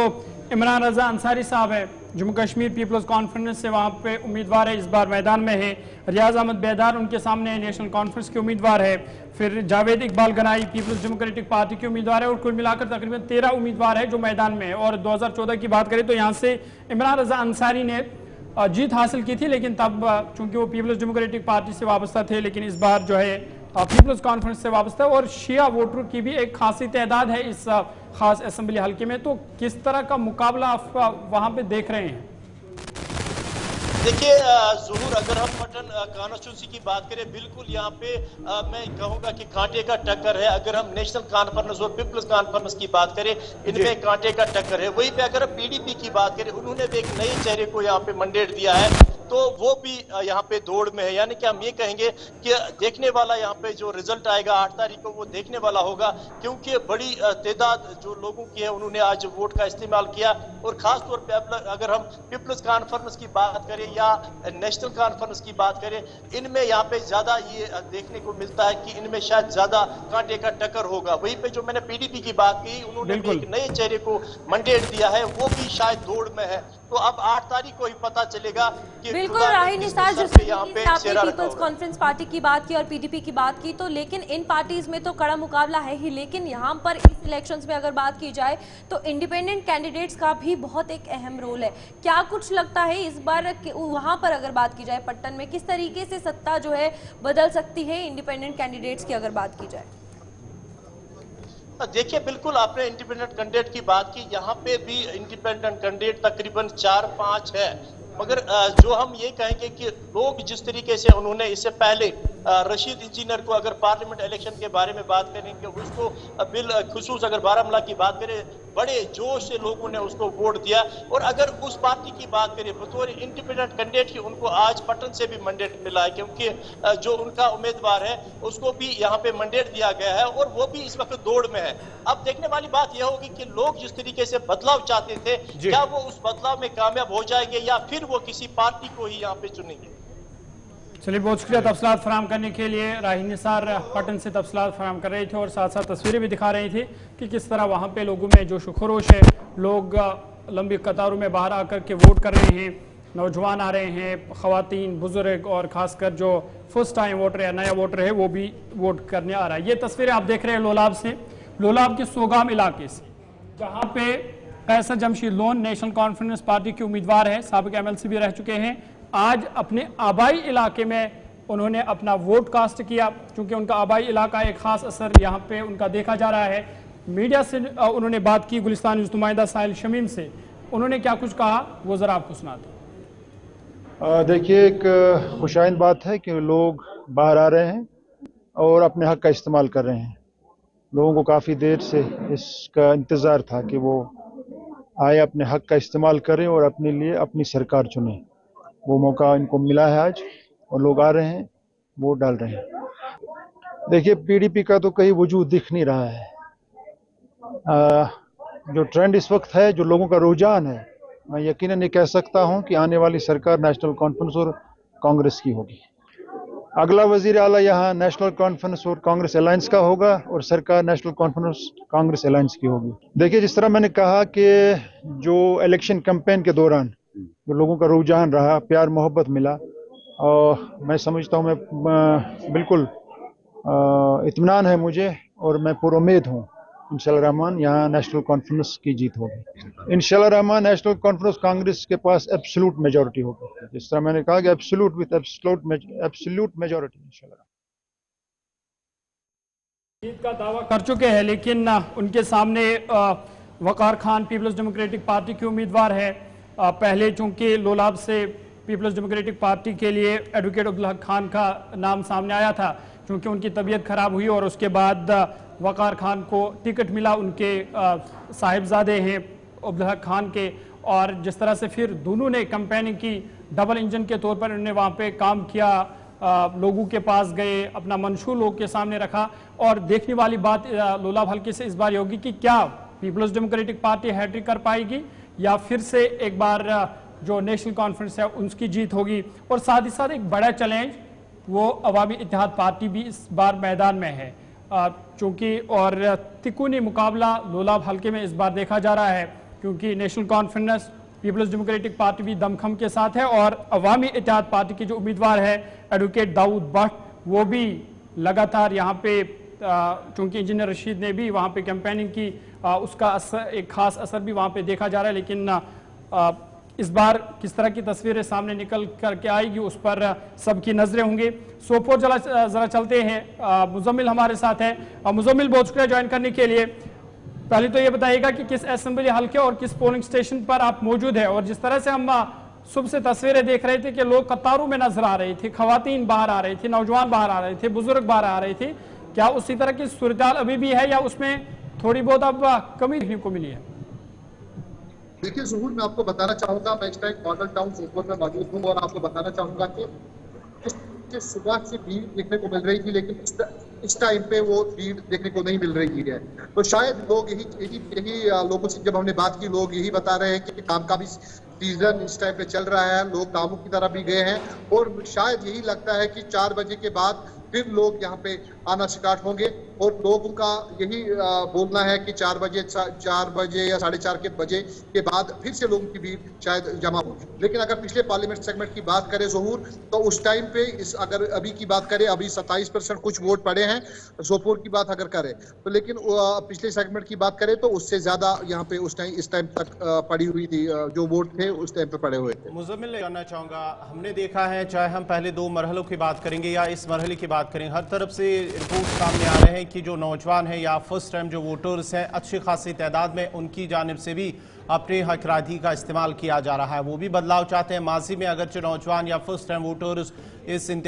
इमरान रजा अंसारी साहब है, जम्मू कश्मीर पीपल्स कॉन्फ्रेंस से वहाँ पे उम्मीदवार है, इस बार मैदान में है। रियाज अहमद बेदार उनके सामने नेशनल कॉन्फ्रेंस के उम्मीदवार है। फिर Javed Iqbal Ganai peoples democratic party के उम्मीदवार है, और कुल मिलाकर तकरीबन 13 उम्मीदवार है जो मैदान में है। और 2014 की बात करें तो यहाँ से इमरान रजा अंसारी ने जीत हासिल की थी, लेकिन तब चूंकि वो पीपल्स डेमोक्रेटिक पार्टी से वाबस्ता थे, लेकिन इस बार जो है पीपल्स कॉन्फ्रेंस से वाबस्ता, और शिया वोटरों की भी एक खासी तादाद है इस खास असेंबली हल्के में। तो किस तरह का मुकाबला आप वहां पे देख रहे हैं? देखिए ज़रूर, अगर हम पटन कॉन्स्टिट्यूंसी की बात करें, बिल्कुल यहाँ पे मैं कहूँगा कि कांटे का टक्कर है। अगर हम नेशनल कॉन्फ्रेंस और पीपल्स कॉन्फ्रेंस की बात करें, इनमें कांटे का टक्कर है। वहीं पे अगर हम पीडीपी की बात करें, उन्होंने भी एक नए चेहरे को यहाँ पे मैंडेट दिया है, तो वो भी यहाँ पे दौड़ में है। यानी कि हम ये कहेंगे कि देखने वाला यहाँ पे जो रिजल्ट आएगा 8 तारीख को, वो देखने वाला होगा, क्योंकि बड़ी तादाद जो लोगों की है उन्होंने आज वोट का इस्तेमाल किया। और खास तौर पे अगर हम पीपल्स कॉन्फ्रेंस की बात करें या नेशनल कॉन्फ्रेंस की बात करें, इनमें यहाँ पे ज्यादा ये देखने को मिलता है कि इनमें शायद ज्यादा कांटे का टक्कर होगा। वहीं पे जो मैंने पीडीपी की बात की, उन्होंने भी एक नए चेहरे को मैंडेट दिया है, वो भी शायद दौड़ में है। तो अब 8 तारीख को ही पता चलेगा कि बिल्कुल राही निसार, जिस आपने पीपल्स कॉन्फ्रेंस पार्टी की बात की और पीडीपी की बात की, तो लेकिन इन पार्टीज में तो कड़ा मुकाबला है ही, लेकिन यहाँ पर इस इलेक्शंस में अगर बात की जाए तो इंडिपेंडेंट कैंडिडेट्स का भी बहुत एक अहम रोल है। क्या कुछ लगता है इस बार वहां पर अगर बात की जाए पट्टन में किस तरीके से सत्ता जो है बदल सकती है इंडिपेंडेंट कैंडिडेट्स की अगर बात की जाए? देखिए, बिल्कुल आपने इंडिपेंडेंट कैंडिडेट की बात की, यहाँ पे भी इंडिपेंडेंट कैंडिडेट तकरीबन 4-5 है। मगर जो हम ये कहेंगे कि लोग जिस तरीके से उन्होंने इससे पहले रशीद इंजीनियर को, अगर पार्लियामेंट इलेक्शन के बारे में बात करेंगे, उसको बिल खुसूस अगर बारामूला की बात करें बड़े जोश से लोगों ने उसको वोट दिया। और अगर उस पार्टी की बात करें, बतौर इंडिपेंडेंट कैंडिडेट की उनको आज पटन से भी मैंडेट मिला है, क्योंकि जो उनका उम्मीदवार है उसको भी यहाँ पे मैंडेट दिया गया है और वो भी इस वक्त दौड़ में है। अब देखने वाली बात यह होगी कि लोग जिस तरीके से बदलाव चाहते थे, क्या वो उस बदलाव में कामयाब हो जाएंगे या फिर वो किसी पार्टी को ही यहाँ पे चुनेंगे। चलिए, बहुत शुक्रिया तफसीलात फराम करने के लिए। राहीन निसार पटन से तफसीलात फराम कर रहे थे और साथ साथ तस्वीरें भी दिखा रही थी कि किस तरह वहाँ पे लोगों में जोश खरोश है, लोग लंबी कतारों में बाहर आकर के वोट कर रहे हैं, नौजवान आ रहे हैं, ख़वातीन, बुजुर्ग और ख़ासकर जो फर्स्ट टाइम वोटर है, नया वोटर है, वो भी वोट करने आ रहा है। ये तस्वीरें आप देख रहे हैं लोलाब से, लोलाब के सोगाम इलाके से, जहाँ पे Kaiser Jamsheed Lone national conference party के उम्मीदवार है, साबिक MLC भी रह चुके हैं। आज अपने आबाई इलाके में उन्होंने अपना वोट कास्ट किया, क्योंकि उनका आबाई इलाका एक खास असर यहाँ पे उनका देखा जा रहा है। मीडिया से उन्होंने बात की, गुलिस्तान नुमाइंदा साहिल शमीम से, उन्होंने क्या कुछ कहा वो ज़रा आपको सुनाते। देखिए, एक खुशाइंद बात है कि लोग बाहर आ रहे हैं और अपने हक का इस्तेमाल कर रहे हैं। लोगों को काफ़ी देर से इसका इंतज़ार था कि वो आए, अपने हक का इस्तेमाल करें और अपने लिए अपनी सरकार चुनें। वो मौका इनको मिला है आज और लोग आ रहे हैं, वोट डाल रहे हैं। देखिए, PDP का तो कहीं वजूद दिख नहीं रहा है। जो ट्रेंड इस वक्त है, जो लोगों का रुझान है, मैं यकीनन ये कह सकता हूं कि आने वाली सरकार नेशनल कॉन्फ्रेंस और कांग्रेस की होगी। अगला वजीर आला यहाँ नेशनल कॉन्फ्रेंस और कांग्रेस अलायंस का होगा और सरकार नेशनल कॉन्फ्रेंस कांग्रेस अलायंस की होगी। देखिए, जिस तरह मैंने कहा कि जो इलेक्शन कैंपेन के दौरान जो लोगों का रुझान रहा, प्यार मोहब्बत मिला, और मैं समझता हूँ, मैं बिल्कुल इत्मीनान है मुझे और मैं पूरी उम्मीद हूँ इंशाल्लाह रहमान यहाँ नेशनल कॉन्फ्रेंस की जीत होगी। इंशाल्लाह रहमान नेशनल कॉन्फ्रेंस कांग्रेस के पास एब्सोल्यूट मेजॉरिटी होगी, जिस तरह मैंने कहा कि एब्सोल्यूट विद एब्सोल्यूट मेजॉरिटी इंशाल्लाह। जीत का दावा कर चुके हैं, लेकिन उनके सामने वकार खान पीपल्स डेमोक्रेटिक पार्टी के उम्मीदवार है। पहले चूंकि लोलाब से पीपल्स डेमोक्रेटिक पार्टी के लिए एडवोकेट अब्दुल हक खान का नाम सामने आया था, क्योंकि उनकी तबीयत खराब हुई और उसके बाद वकार खान को टिकट मिला, उनके साहिबजादे हैं अब्दुल हक खान के। और जिस तरह से फिर दोनों ने कैंपेनिंग की, डबल इंजन के तौर पर उन्होंने वहाँ पे काम किया, लोगों के पास गए, अपना मंशूर लोगों के सामने रखा। और देखने वाली बात लोलाब हल्के से इस बार ये होगी कि क्या पीपल्स डेमोक्रेटिक पार्टी हैट्रिक कर पाएगी या फिर से एक बार जो नेशनल कॉन्फ्रेंस है उसकी जीत होगी। और साथ ही साथ एक बड़ा चैलेंज, वो अवामी इत्तेहाद पार्टी भी इस बार मैदान में है, चूँकि और तिकोनी मुकाबला लोलाब हल्के में इस बार देखा जा रहा है, क्योंकि national conference people's democratic party भी दमखम के साथ है और अवामी इत्तेहाद पार्टी के जो उम्मीदवार है एडवोकेट दाऊद भट्ट, वो भी लगातार यहाँ पे, चूँकि इंजीनियर रशीद ने भी वहाँ पे कैंपेनिंग की, उसका असर, एक खास असर भी वहाँ पे देखा जा रहा है। लेकिन इस बार किस तरह की तस्वीरें सामने निकल करके आएगी उस पर सबकी नजरें होंगी। सोपोर जरा चलते हैं, मुजम्मिल हमारे साथ है। मुजम्मिल, बहुत शुक्रिया ज्वाइन करने के लिए। पहले तो ये बताइएगा कि किस असेंबली हल्के और किस पोलिंग स्टेशन पर आप मौजूद है। और जिस तरह से हम सुबह से तस्वीरें देख रहे थे कि लोग कतारों में नजर आ रही थी, खवातीन बाहर आ रही थी, नौजवान बाहर आ रहे थे, बुजुर्ग बाहर आ रहे थे, क्या उसी तरह की सूरत अभी भी है या उसमें थोड़ी बहुत अब कमी देखने को मिली है? देखिए ज़हूर, मैं आपको बताना चाहूँगा, मैं इस टाइम मॉडल टाउन सोपोर में मौजूद हूँ और आपको बताना चाहूँगा कि सुबह से भीड़ देखने को मिल रही थी, लेकिन इस टाइम पे वो भीड़ देखने को नहीं मिल रही है। तो शायद लोग यही लोगों से जब हमने बात की, लोग यही बता रहे हैं कि काम का भी सीजन इस टाइम पे चल रहा है, लोग कामों की तरफ भी गए हैं और शायद यही लगता है कि 4 बजे के बाद फिर लोग यहाँ पे आना स्टार्ट होंगे। और लोगों का यही बोलना है कि 4 बजे या 4:30 बजे के बाद फिर से लोगों की भीड़ शायद जमा हो। लेकिन अगर पिछले पार्लियामेंट सेगमेंट की बात करें ज़हूर, तो उस टाइम पे अगर अभी की बात करें, अभी 27% कुछ वोट पड़े हैं सोपोर की बात अगर करें तो, लेकिन पिछले सेगमेंट की बात करें तो उससे ज्यादा यहाँ पे इस टाइम तक पड़ी हुई थी, जो वोट थे उस टाइम पे पड़े हुए थे। मुजम्मिल, जानना चाहूंगा, हमने देखा है, चाहे हम पहले 2 मरहलों की बात करेंगे या इस मरहले की बात करें, हर तरफ से रिपोर्ट सामने आ रहे हैं कि जो नौजवान हैं या फर्स्ट टाइम जो वोटर्स हैं, अच्छी खासी तादाद में उनकी जानिब से भी अपने हकराधी का इस्तेमाल किया जा रहा है। वो भी बदलाव चाहते हैं। माजी में अगरचे नौजवान या फर्स्ट टाइम वोटर्स इन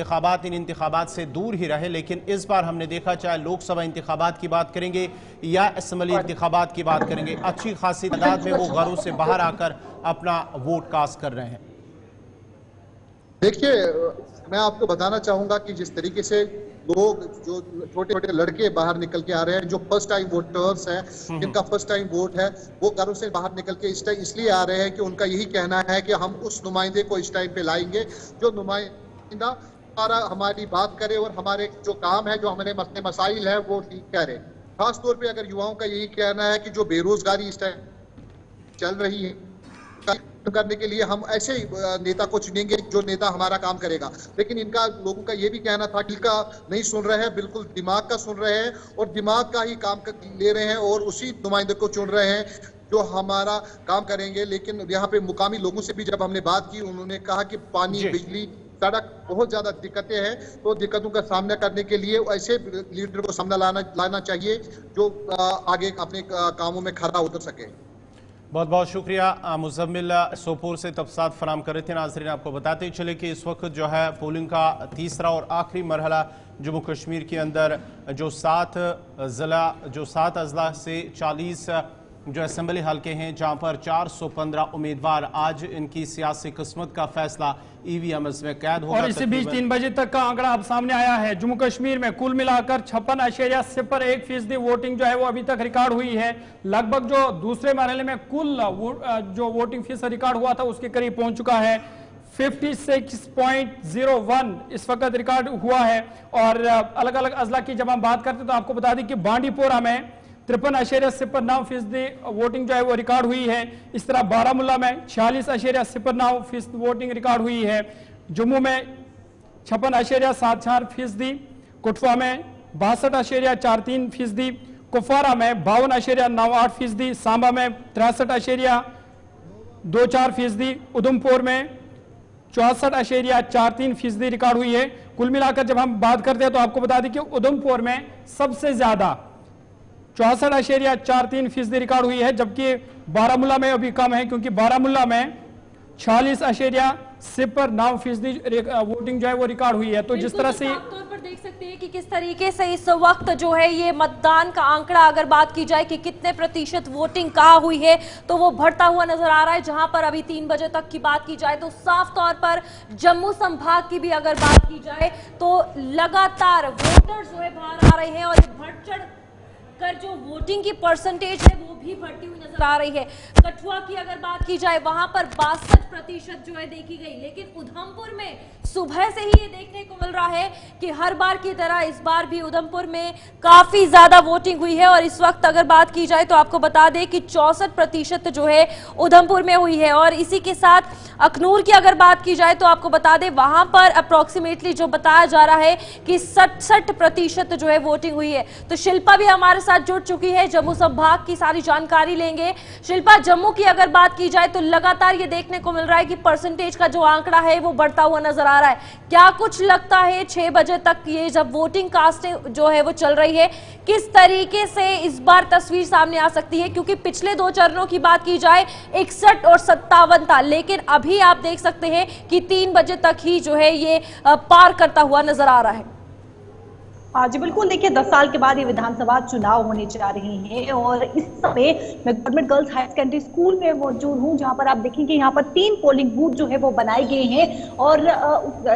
इंतखाबात से दूर ही रहे, लेकिन इस बार हमने देखा, चाहे लोकसभा इंतखाबात की बात करेंगे या असम्बली इंतखाबात की बात करेंगे, अच्छी खासी तादाद में वो घरों से बाहर आकर अपना वोट कास्ट कर रहे हैं। देखिए, मैं आपको बताना चाहूंगा कि जिस तरीके से लोग, जो छोटे छोटे लड़के बाहर निकल के आ रहे हैं, जो फर्स्ट टाइम वोटर्स हैं, जिनका फर्स्ट टाइम वोट है, वो घरों से बाहर निकल के इसलिए आ रहे हैं कि उनका यही कहना है कि हम उस नुमाइंदे को इस टाइम पे लाएंगे जो नुमाइंदा हमारी बात करे और हमारे जो काम है, जो हमारे मसले मसाइल है, वो ठीक करे। खास तौर पे अगर युवाओं का यही कहना है कि जो बेरोजगारी इस टाइम चल रही है करने के लिए हम ऐसे नेता को चुनेंगे जो नेता हमारा काम करेगा, लेकिन इनका लोगों का ये भी कहना था कि का नहीं सुन रहे हैं, बिल्कुल दिमाग का सुन रहे हैं और दिमाग का ही काम ले रहे हैं और उसी नुमाइंदे को चुन रहे हैं जो हमारा काम करेंगे। लेकिन यहाँ पे मुकामी लोगों से भी जब हमने बात की, उन्होंने कहा कि पानी, बिजली, सड़क, बहुत ज्यादा दिक्कतें हैं, तो दिक्कतों का सामना करने के लिए ऐसे लीडर को सामने लाना चाहिए जो आगे अपने कामों में खरा उतर सके। बहुत बहुत शुक्रिया मुजम्मिल सोपोर से तफसात फराम कर रहे थे। नाज़रीन, आपको बताते चले कि इस वक्त जो है पोलिंग का तीसरा और आखिरी मरहला जम्मू कश्मीर के अंदर जो 7 अजला से 40 जो असम्बली हल्के हैं, जहां पर 415 उम्मीदवार, आज इनकी सियासी किस्मत का फैसला EVMs में कैद होगा। और इसी बीच 3 बजे तक का आंकड़ा अब सामने आया है। जम्मू कश्मीर में कुल मिलाकर 56.01% वोटिंग जो है वो अभी तक रिकॉर्ड हुई है। लगभग जो दूसरे मरहले में कुल जो वोटिंग फीसद रिकॉर्ड हुआ था उसके करीब पहुंच चुका है। 56.01 इस वक्त रिकॉर्ड हुआ है। और अलग अलग अजला की जब हम बात करते तो आपको बता दें कि बांडीपोरा में 53.09% वोटिंग जो है वो रिकॉर्ड हुई है। इस तरह बारामुल्ला में 46.09% वोटिंग रिकॉर्ड हुई है। जम्मू में 56.74%, कठुआ में 62.43%, कुपवारा में 52.98%, सांबा में 63.24%, उधमपुर में 64.43% रिकॉर्ड हुई है। कुल मिलाकर जब हम बात करते हैं तो आपको बता दें कि उधमपुर में सबसे ज्यादा 64.43% रिकॉर्ड हुई है, जबकि बारामुल्ला में अभी कम है, क्योंकि बारामुल्ला में 46.09% वोटिंग जो है वो रिकॉर्ड हुई है। तो जिस तरह से तौर पर देख सकते हैं कि किस तरीके से इस वक्त जो है ये मतदान का आंकड़ा अगर बात की जाए कि कितने प्रतिशत वोटिंग कहाँ हुई है तो वो बढ़ता हुआ नजर आ रहा है। जहां पर अभी 3 बजे तक की बात की जाए तो साफ तौर पर जम्मू संभाग की भी अगर बात की जाए तो लगातार वोटर्स जो है बाहर आ रहे हैं और बढ़ चढ़ कर जो वोटिंग की परसेंटेज है वो भी बढ़ती हुई नजर आ रही है। कठुआ की अगर बात की जाए वहां पर 62% जो है देखी गई, लेकिन उधमपुर में सुबह से ही ये देखने को मिल रहा है कि हर बार की तरह इस बार भी उधमपुर में काफी ज्यादा वोटिंग हुई है। और इस वक्त अगर बात की जाए तो आपको बता दें कि 64% जो है उधमपुर में हुई है। और इसी के साथ अखनूर की अगर बात की जाए तो आपको बता दें वहां पर अप्रोक्सीमेटली जो बताया जा रहा है कि 67% जो है वोटिंग हुई है। तो शिल्पा भी हमारे साथ जुड़ चुकी है, जम्मू संभाग की सारी जानकारी लेंगे। शिल्पा, जम्मू की अगर बात की जाए तो लगातार ये देखने को मिल रहा है कि परसेंटेज का जो आंकड़ा है वो बढ़ता हुआ नजर आ रहा है। क्या कुछ लगता है 6 बजे तक ये जब वोटिंग कास्टिंग जो है वो चल रही है, किस तरीके से इस बार तस्वीर सामने आ सकती है? क्योंकि पिछले 2 चरणों की बात की जाए 61 और 57 था, लेकिन अभी आप देख सकते हैं कि 3 बजे तक ही जो है ये पार करता हुआ नजर आ रहा है। हाँ जी बिल्कुल, देखिए 10 साल के बाद ये विधानसभा चुनाव होने जा रहे हैं और इस समय मैं government girls higher secondary school में मौजूद हूँ, जहाँ पर आप देखेंगे यहाँ पर 3 पोलिंग बूथ जो है वो बनाए गए हैं। और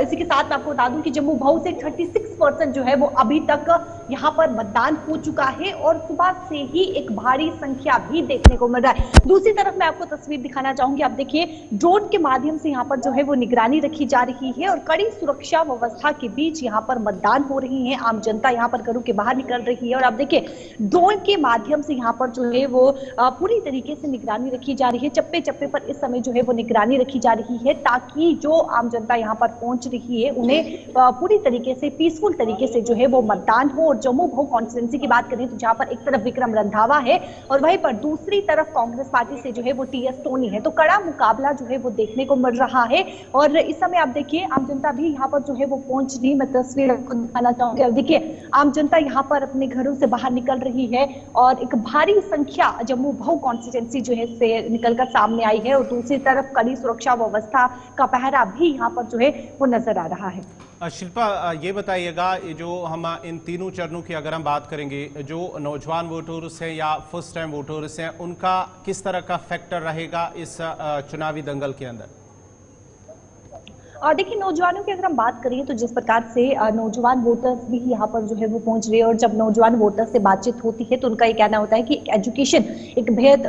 इसी के साथ मैं आपको बता दूं कि जम्मू भाऊ से 36% जो है वो अभी तक यहाँ पर मतदान हो चुका है और सुबह से ही एक भारी संख्या भी देखने को मिल रहा है। दूसरी तरफ मैं आपको तस्वीर दिखाना चाहूंगी, आप देखिए ड्रोन के माध्यम से यहाँ पर जो है वो निगरानी रखी जा रही है और कड़ी सुरक्षा व्यवस्था के बीच यहाँ पर मतदान हो रही है। आम जनता यहाँ पर घरों के बाहर निकल रही है और आप देखिए ड्रोन के माध्यम से यहाँ पर जो है वो पूरी तरीके से निगरानी रखी जा रही है। चप्पे चप्पे पर इस समय जो है वो निगरानी रखी जा रही है ताकि जो आम जनता यहाँ पर पहुंच रही है उन्हें पूरी तरीके से पीसफुल तरीके से जो है वो मतदान हो और जम्मू भाऊ कॉन्स्टिट्यूंसी की बात करें तो जहां पर एक तरफ विक्रम रंधावा है और वहीं पर दूसरी तरफ कांग्रेस पार्टी से जो है वो टीएस टोनी है। तो कड़ा मुकाबला जो है वो देखने को मिल रहा है और इस समय आप देखिए आम जनता भी यहाँ पर जो है वो पहुंच रही। मैं तस्वीर आपको दिखाना चाहूंगी। अब देखिए आम जनता यहाँ पर अपने घरों से बाहर निकल रही है और एक भारी संख्या जम्मू भाऊ कॉन्स्टिट्यूंसी जो है से निकलकर सामने आई है और दूसरी तरफ कड़ी सुरक्षा व्यवस्था का पहरा भी यहाँ पर जो है वो नजर आ रहा है। शिल्पा, ये बताइएगा, ये जो हम इन तीनों चरणों की अगर हम बात करेंगे, जो नौजवान वोटर्स हैं या फर्स्ट टाइम वोटर्स हैं, उनका किस तरह का फैक्टर रहेगा इस चुनावी दंगल के अंदर? और देखिए नौजवानों की अगर हम बात करें तो जिस प्रकार से नौजवान वोटर्स भी यहाँ पर जो है वो पहुंच रहे हैं और जब नौजवान वोटर्स से बातचीत होती है तो उनका ये कहना होता है कि एजुकेशन एक बेहद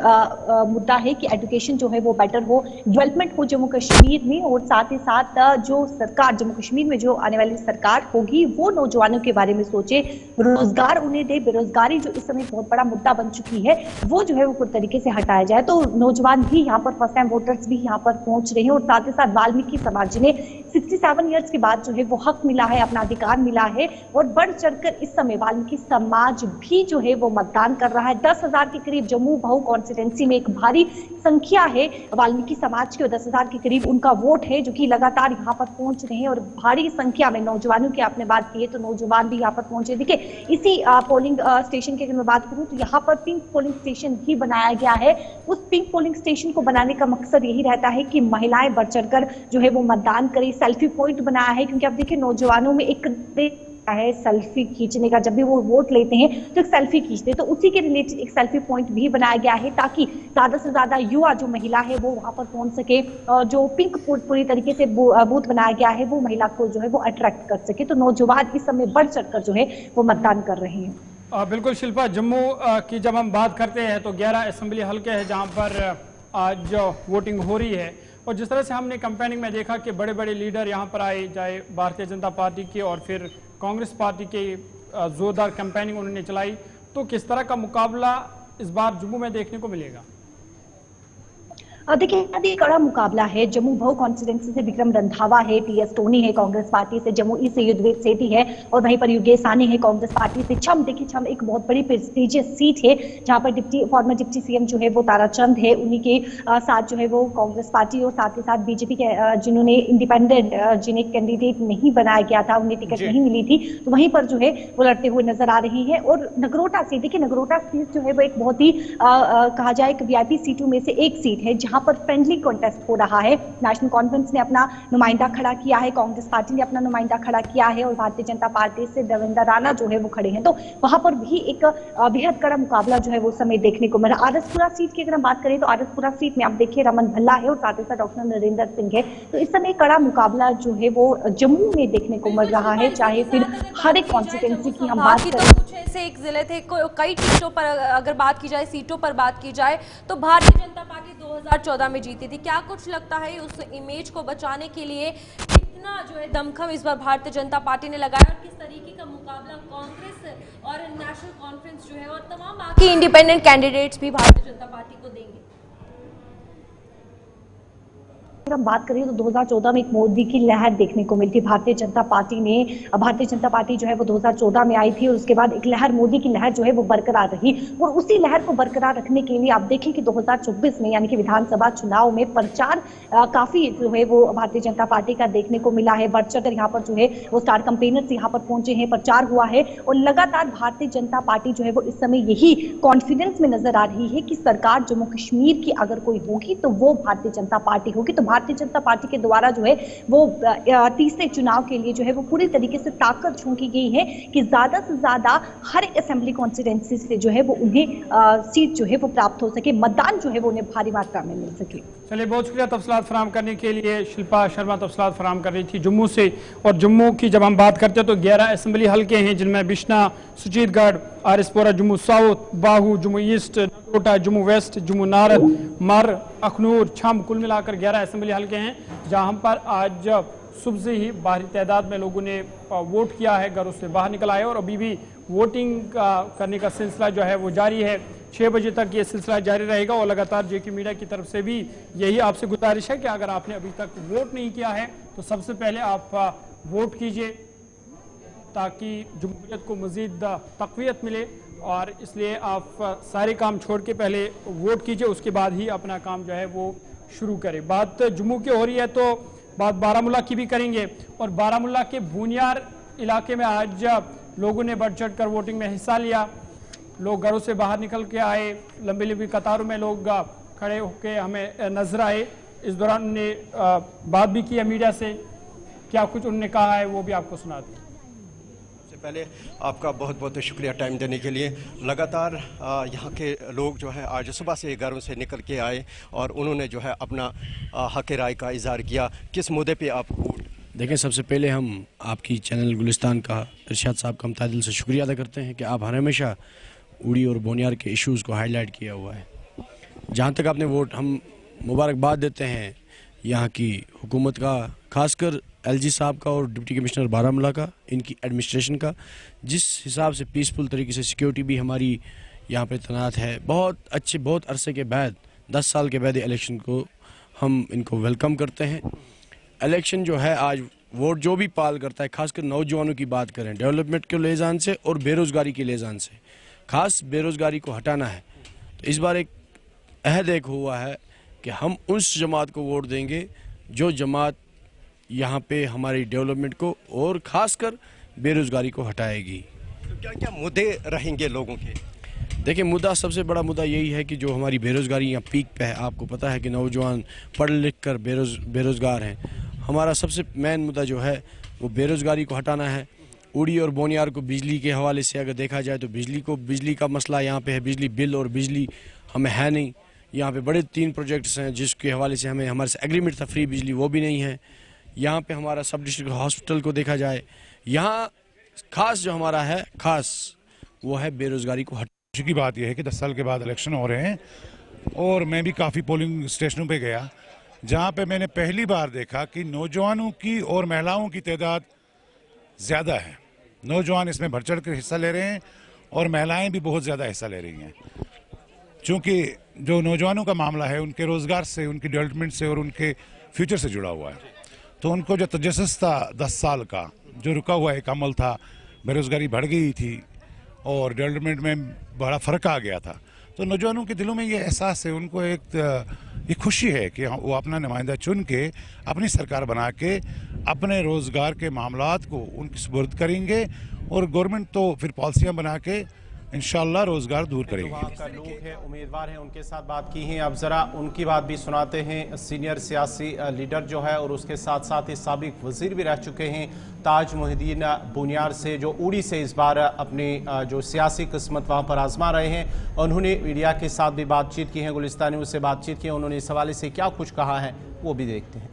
मुद्दा है कि एजुकेशन जो है वो बेटर हो, डेवलपमेंट हो जम्मू कश्मीर में और साथ ही साथ जो सरकार जम्मू कश्मीर में जो आने वाली सरकार होगी वो नौजवानों के बारे में सोचे, रोजगार उन्हें दे। बेरोजगारी जो इस समय बहुत बड़ा मुद्दा बन चुकी है वो जो है वो पूरी तरीके से हटाया जाए। तो नौजवान भी यहाँ पर फर्स्ट टाइम वोटर्स भी यहाँ पर पहुंच रहे हैं और साथ ही साथ वाल्मीकि समाज ने 67 ईयर्स के बाद जो है वो हक मिला है, अपना अधिकार मिला है और बढ़ चढ़कर इस समय वाल्मीकि समाज भी जो है वो मतदान कर रहा है। 10,000 के करीब जम्मू भाऊ कॉन्स्टिट्यूंसी में एक भारी संख्या है वाल्मीकि समाज की और 10,000 के करीब उनका वोट है जो कि लगातार यहाँ पर पहुंच रहे हैं और भारी संख्या में नौजवानों की आपने बात की है तो नौजवान भी यहाँ पर पहुंचे। देखिए इसी पोलिंग स्टेशन की अगर मैं बात करूँ तो यहाँ पर पिंक पोलिंग स्टेशन भी बनाया गया है। उस पिंक पोलिंग स्टेशन को बनाने का मकसद यही रहता है कि महिलाएं बढ़ चढ़कर जो है वो मतदान करें। सेल्फी पॉइंट बनाया है क्योंकि आप देखिए नौजवानों में एक है सेल्फी खींचने का, जब भी वो वोट लेते हैं तो एक सेल्फी खींचते हैं, तो उसी के रिलेटेड एक सेल्फी पॉइंट भी बनाया गया है ताकि ज्यादा से ज्यादा युवा जो महिला है वो वहां पर पहुंच सके। जो पिंक पूरी तरीके से बूथ बनाया गया है वो महिला को जो है वो अट्रैक्ट कर सके। तो नौजवान इस समय बढ़ चढ़कर जो है वो मतदान कर रहे हैं। बिल्कुल शिल्पा, जम्मू की जब हम बात करते हैं तो 11 असेंबली हल्के हैं जहां पर आज वोटिंग हो रही है और जिस तरह से हमने कैंपेनिंग में देखा कि बड़े बड़े लीडर यहां पर आए, चाहे भारतीय जनता पार्टी के और फिर कांग्रेस पार्टी के जोरदार कैंपेनिंग उन्होंने चलाई, तो किस तरह का मुकाबला इस बार जम्मू में देखने को मिलेगा? देखिए कड़ा मुकाबला है। जम्मू भाऊ कॉन्स्टिट्यूंसी से विक्रम रंधावा है, टीएस टोनी है कांग्रेस पार्टी से, जम्मू ईस्ट से युद्धवीर सेठी है और वहीं पर योगेश सानी है कांग्रेस पार्टी से। छम देखिए छम एक बहुत बड़ी प्रेस्टीजियस सीट है जहां पर फॉर्मर डिप्टी सीएम जो है वो ताराचंद है, उन्हीं के साथ जो है वो कांग्रेस पार्टी और साथ ही साथ बीजेपी के जिन्होंने इंडिपेंडेंट जिन्हें कैंडिडेट नहीं बनाया गया था, उन्हें टिकट नहीं मिली थी, तो वहीं पर जो है वो लड़ते हुए नजर आ रही है। और नगरोटा सीट, देखिए नगरोटा सीट जो है वो एक बहुत ही कहा जाए एक वीआईपी सीटों में से एक सीट है जहां पर फ्रेंडली कॉन्टेस्ट हो रहा है। नेशनल कॉन्फ्रेंस ने अपना नुमाइंदा खड़ा किया है, कांग्रेस पार्टी ने अपना नुमाइंदा खड़ा किया है और भारतीय जनता पार्टी से देवेंद्र राणा जो है वो खड़े हैं। तो वहां पर भी एक बेहद कड़ा मुकाबला जो है वो समय देखने को मिला। आरएसपुरा सीट की अगर हम बात करें तो आरएसपुरा सीट में आप देखिए रमन भल्ला है और साथ ही साथ डॉक्टर नरेंद्र सिंह है। तो इस समय कड़ा मुकाबला जो है वो जम्मू में देखने को मिल रहा है, चाहे फिर हर एक कॉन्स्टिट्यूंसी की हम बात करें। कुछ ऐसे एक जिले थे, कई सीटों पर अगर बात की जाए, सीटों पर बात की जाए तो भारतीय जनता पार्टी 2014 में जीती थी। क्या कुछ लगता है उस इमेज को बचाने के लिए कितना जो है दमखम इस बार भारतीय जनता पार्टी ने लगाया और किस तरीके का मुकाबला कांग्रेस और नेशनल कॉन्फ्रेंस जो है और तमाम बाकी इंडिपेंडेंट कैंडिडेट्स भी भारतीय जनता पार्टी को देंगे? अगर हम बात करें तो 2014 में एक मोदी की लहर देखने को मिलती। भारतीय जनता पार्टी जो है वो 2014 में आई थी और उसके बाद एक लहर, मोदी की लहर जो है वो बरकरार रही और उसी लहर को बरकरार रखने के लिए आप देखें कि 2024 में यानी कि विधानसभा चुनाव में प्रचार काफी जो है वो भारतीय जनता पार्टी का देखने को मिला है। बढ़ चढ़कर यहाँ पर जो है वो स्टार कैंपेनर्स यहाँ पर पहुंचे हैं, प्रचार हुआ है और लगातार भारतीय जनता पार्टी जो है वो इस समय यही कॉन्फिडेंस में नजर आ रही है कि सरकार जम्मू कश्मीर की अगर कोई होगी तो वो भारतीय जनता पार्टी होगी। तो भारतीय जनता पार्टी के द्वारा जो है वो तीसरे चुनाव के लिए जो है वो पूरी तरीके से ताकत झोंकी गई है कि ज्यादा से ज्यादा हर एक असेंबली कॉन्स्टिट्यूंसी से जो है वो उन्हें सीट जो है वो प्राप्त हो सके, मतदान जो है वो उन्हें भारी मात्रा में मिल सके। चलिए, बहुत शुक्रिया तफसीलात फराहम करने के लिए। शिल्पा शर्मा तफसीलात फराहम कर रही थी जम्मू से। और जम्मू की जब हम बात करते हैं तो 11 असेंबली हल्के हैं जिनमें बिश्ना, सुचीतगढ़, आरएसपुरा, जम्मू साउथ, बाहू, जम्मू ईस्ट, नगरोटा, जम्मू वेस्ट, जम्मू नारद, मर, अखनूर, छम, कुल मिलाकर 11 असेंबली हल्के हैं जहां पर आज सुबह से ही भारी तादाद में लोगों ने वोट किया है, घरों से बाहर निकल आए और अभी भी वोटिंग करने का सिलसिला जो है वो जारी है। 6 बजे तक ये सिलसिला जारी रहेगा और लगातार जेके मीडिया की तरफ से भी यही आपसे गुजारिश है कि अगर आपने अभी तक वोट नहीं किया है तो सबसे पहले आप वोट कीजिए। ताकि जमहूरियत को मज़ीद तक़वियत मिले, और इसलिए आप सारे काम छोड़ के पहले वोट कीजिए, उसके बाद ही अपना काम जो है वो शुरू करें। बात जम्मू की हो रही है तो बात बारामूला की भी करेंगे, और बारामूला के बूनियार इलाके में आज लोगों ने बढ़ चढ़ कर वोटिंग में हिस्सा लिया। लोग घरों से बाहर निकल के आए, लंबी लंबी कतारों में लोग खड़े होकर हमें नजर आए। इस दौरान उन्होंने बात भी की है मीडिया से, क्या कुछ उन्होंने कहा है वो भी आपको सुनाते हैं। सबसे पहले आपका बहुत बहुत शुक्रिया टाइम देने के लिए। लगातार यहाँ के लोग जो है आज सुबह से घरों से निकल के आए और उन्होंने जो है अपना हक राय का इजहार किया। किस मुद्दे पे आप वोट? देखें, सबसे पहले हम आपकी चैनल गुलिस्तान का, इरशाद साहब का हम तहे दिल से शुक्रिया अदा करते हैं कि आप हर हमेशा उड़ी और बोनियार के इश्यूज़ को हाईलाइट किया हुआ है। जहाँ तक आपने वोट, हम मुबारकबाद देते हैं यहाँ की हुकूमत का, खासकर एलजी साहब का और डिप्टी कमिश्नर बारामूला का, इनकी एडमिनिस्ट्रेशन का, जिस हिसाब से पीसफुल तरीके से सिक्योरिटी भी हमारी यहाँ पे तैनात है। बहुत अच्छे, बहुत अरसे के बाद, 10 साल के बाद इलेक्शन को हम इनको वेलकम करते हैं। इलेक्शन जो है आज वोट जो भी पाल करता है, खासकर नौजवानों की बात करें, डेवलपमेंट के लिहाज से और बेरोज़गारी के लिहाज से, खास बेरोज़गारी को हटाना है। तो इस बार एक अहद एक हुआ है कि हम उस जमात को वोट देंगे जो जमात यहाँ पे हमारी डेवलपमेंट को और ख़ासकर बेरोज़गारी को हटाएगी। तो क्या क्या मुद्दे रहेंगे लोगों के? देखिए, मुद्दा, सबसे बड़ा मुद्दा यही है कि जो हमारी बेरोज़गारी यहाँ पीक पे है, आपको पता है कि नौजवान पढ़ लिख कर बेरोज़गार हैं। हमारा सबसे मेन मुद्दा जो है वो बेरोज़गारी को हटाना है। उड़ी और बोनियार को बिजली के हवाले से अगर देखा जाए तो बिजली का मसला यहाँ पे है, बिजली बिल और बिजली हमें है नहीं। यहाँ पे बड़े 3 प्रोजेक्ट्स हैं जिसके हवाले से हमें, हमारे से एग्रीमेंट था फ्री बिजली, वो भी नहीं है। यहाँ पे हमारा सब डिस्ट्रिक्ट हॉस्पिटल को देखा जाए, यहाँ खास जो हमारा है खास वो है बेरोज़गारी को खुशी की बात यह है कि 10 साल के बाद इलेक्शन हो रहे हैं और मैं भी काफ़ी पोलिंग स्टेशनों पे गया जहाँ पे मैंने पहली बार देखा कि नौजवानों की और महिलाओं की तादाद ज़्यादा है। नौजवान इसमें बढ़ चढ़ कर हिस्सा ले रहे हैं और महिलाएं भी बहुत ज़्यादा हिस्सा ले रही हैं, क्योंकि जो नौजवानों का मामला है उनके रोज़गार से, उनकी डेवलपमेंट से और उनके फ्यूचर से जुड़ा हुआ है। तो उनको जो तजस्सुस था 10 साल का, जो रुका हुआ एक अमल था, बेरोज़गारी बढ़ गई थी और डेवलपमेंट में बड़ा फ़र्क आ गया था। तो नौजवानों के दिलों में ये एहसास है, उनको एक खुशी है कि वो अपना नुमाइंदा चुन के अपनी सरकार बना के अपने रोज़गार के मामलात को उनकी सुपुर्द करेंगे और गवर्नमेंट तो फिर पॉलिसियाँ बना के इंशाल्लाह रोजगार दूर करेंगे। का लोग हैं, उम्मीदवार हैं, उनके साथ बात की है। अब जरा उनकी बात भी सुनाते हैं। सीनियर सियासी लीडर जो है और उसके साथ साथ ही साबिक वजीर भी रह चुके हैं ताज मुहिद्दीन बुनियार से, जो उड़ी से इस बार अपनी जो सियासी किस्मत वहाँ पर आजमा रहे हैं। उन्होंने मीडिया के साथ भी बातचीत की है, गुलिस्तान न्यूज़ से बातचीत की है। उन्होंने इस हवाले से क्या कुछ कहा है वो भी देखते हैं।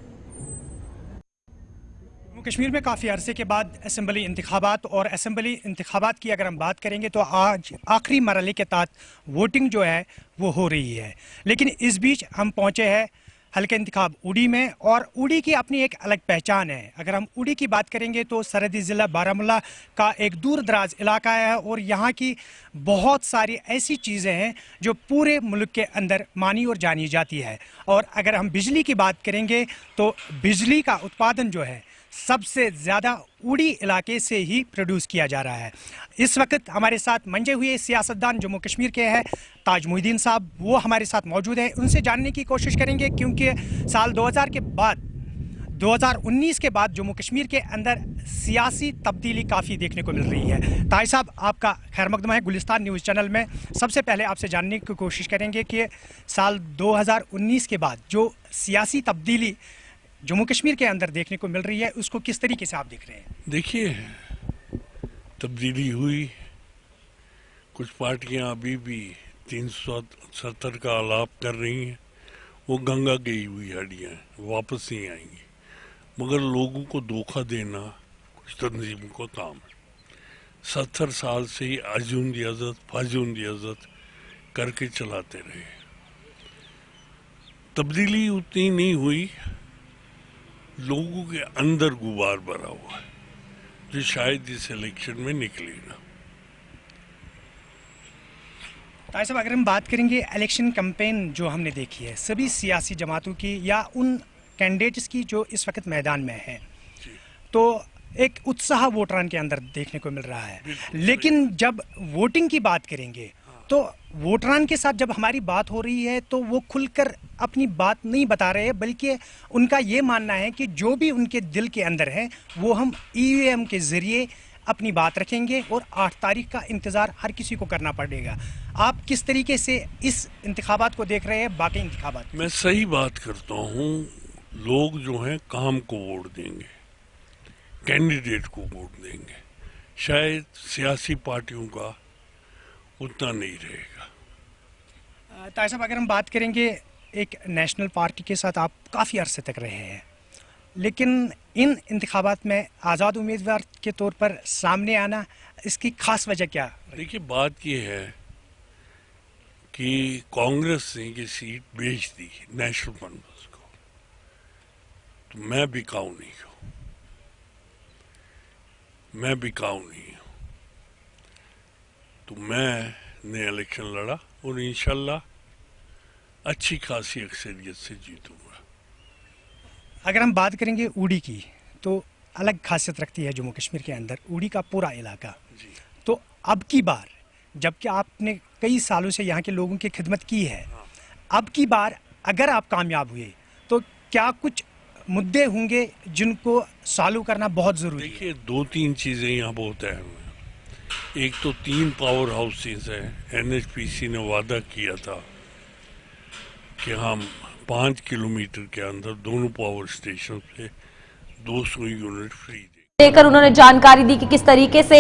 कश्मीर में काफ़ी अरसे के बाद असम्बली इंतखाबात, और असम्बली इंतखाबात की अगर हम बात करेंगे तो आज आखिरी मरहले के तहत वोटिंग जो है वो हो रही है। लेकिन इस बीच हम पहुँचे हैं हल्के इंतखाब उड़ी में, और उड़ी की अपनी एक अलग पहचान है। अगर हम उड़ी की बात करेंगे तो सरहदी ज़िला बारामूला का एक दूर दराज इलाका है और यहाँ की बहुत सारी ऐसी चीज़ें हैं जो पूरे मुल्क के अंदर मानी और जानी जाती है। और अगर हम बिजली की बात करेंगे तो बिजली का उत्पादन जो है सबसे ज़्यादा उड़ी इलाके से ही प्रोड्यूस किया जा रहा है। इस वक्त हमारे साथ मंजे हुए सियासतदान जम्मू कश्मीर के हैं ताज मुहिद्दीन साहब, वो हमारे साथ मौजूद हैं। उनसे जानने की कोशिश करेंगे क्योंकि साल 2000 के बाद 2019 के बाद जम्मू कश्मीर के अंदर सियासी तब्दीली काफ़ी देखने को मिल रही है। ताज साहब, आपका खैर मकदम है गुलिस्तान न्यूज़ चैनल में। सबसे पहले आपसे जानने की कोशिश करेंगे कि साल 2019 के बाद जो सियासी तब्दीली जम्मू कश्मीर के अंदर देखने को मिल रही है उसको किस तरीके से आप देख रहे हैं? देखिए, तब्दीली हुई, कुछ पार्टियां अभी भी 370 का आलाप कर रही हैं, वो गंगा गई हुई हड्डियाँ वापस नहीं आएंगी। मगर लोगों को धोखा देना कुछ तंजीम को काम है। 70 साल से ही अर्जुन दी इज्जत फाजून दी इज्जत करके चलाते रहे। तब्दीली उतनी नहीं हुई, लोगों के अंदर गुबार भरा हुआ है जो शायद इस इलेक्शन में निकले ना। ताज साहब, अगर हम बात करेंगे इलेक्शन कैंपेन जो हमने देखी है सभी सियासी जमातों की या उन कैंडिडेट्स की जो इस वक्त मैदान में हैं, तो एक उत्साह वोटरान के अंदर देखने को मिल रहा है। लेकिन जब वोटिंग की बात करेंगे तो वोटरान के साथ जब हमारी बात हो रही है तो वो खुलकर अपनी बात नहीं बता रहे हैं, बल्कि उनका ये मानना है कि जो भी उनके दिल के अंदर है वो हम ईवीएम के ज़रिए अपनी बात रखेंगे और 8 तारीख का इंतज़ार हर किसी को करना पड़ेगा। आप किस तरीके से इस इंतखाबात को देख रहे हैं, बाकी इंतखाबात? मैं सही बात करता हूँ, लोग जो हैं काम को वोट देंगे, कैंडिडेट को वोट देंगे, शायद सियासी पार्टियों का उतना नहीं रहेगा। ताहिर साहब, अगर हम बात करेंगे, एक नेशनल पार्टी के साथ आप काफ़ी अरसे तक रहे हैं, लेकिन इन इंतखाबात में आज़ाद उम्मीदवार के तौर पर सामने आना, इसकी खास वजह क्या? देखिए, बात ये है कि कांग्रेस ने ये सीट बेच दी नेशनल कॉन्फ्रेंस को, तो मैं बिकाऊ नहीं हूँ, मैं बिकाऊ नहीं हूँ, तो मैंने इलेक्शन लड़ा और इंशाल्लाह अच्छी खासी अक्सरियत से जीतूंगा। अगर हम बात करेंगे उड़ी की, तो अलग खासियत रखती है जम्मू कश्मीर के अंदर उड़ी का पूरा इलाका। तो अब की बार, जबकि आपने कई सालों से यहाँ के लोगों की खिदमत की है, अब की बार अगर आप कामयाब हुए तो क्या कुछ मुद्दे होंगे जिनको सॉल्व करना बहुत ज़रूरी है? देखिए, 2-3 चीज़ें यहाँ बहुत अहम हैं। एक तो 3 पावर हाउसेस हैं। NHPC ने वादा किया था कि हम 5 किलोमीटर के अंदर दोनों पावर स्टेशन से 200 यूनिट फ्री लेकर उन्होंने जानकारी दी कि किस तरीके से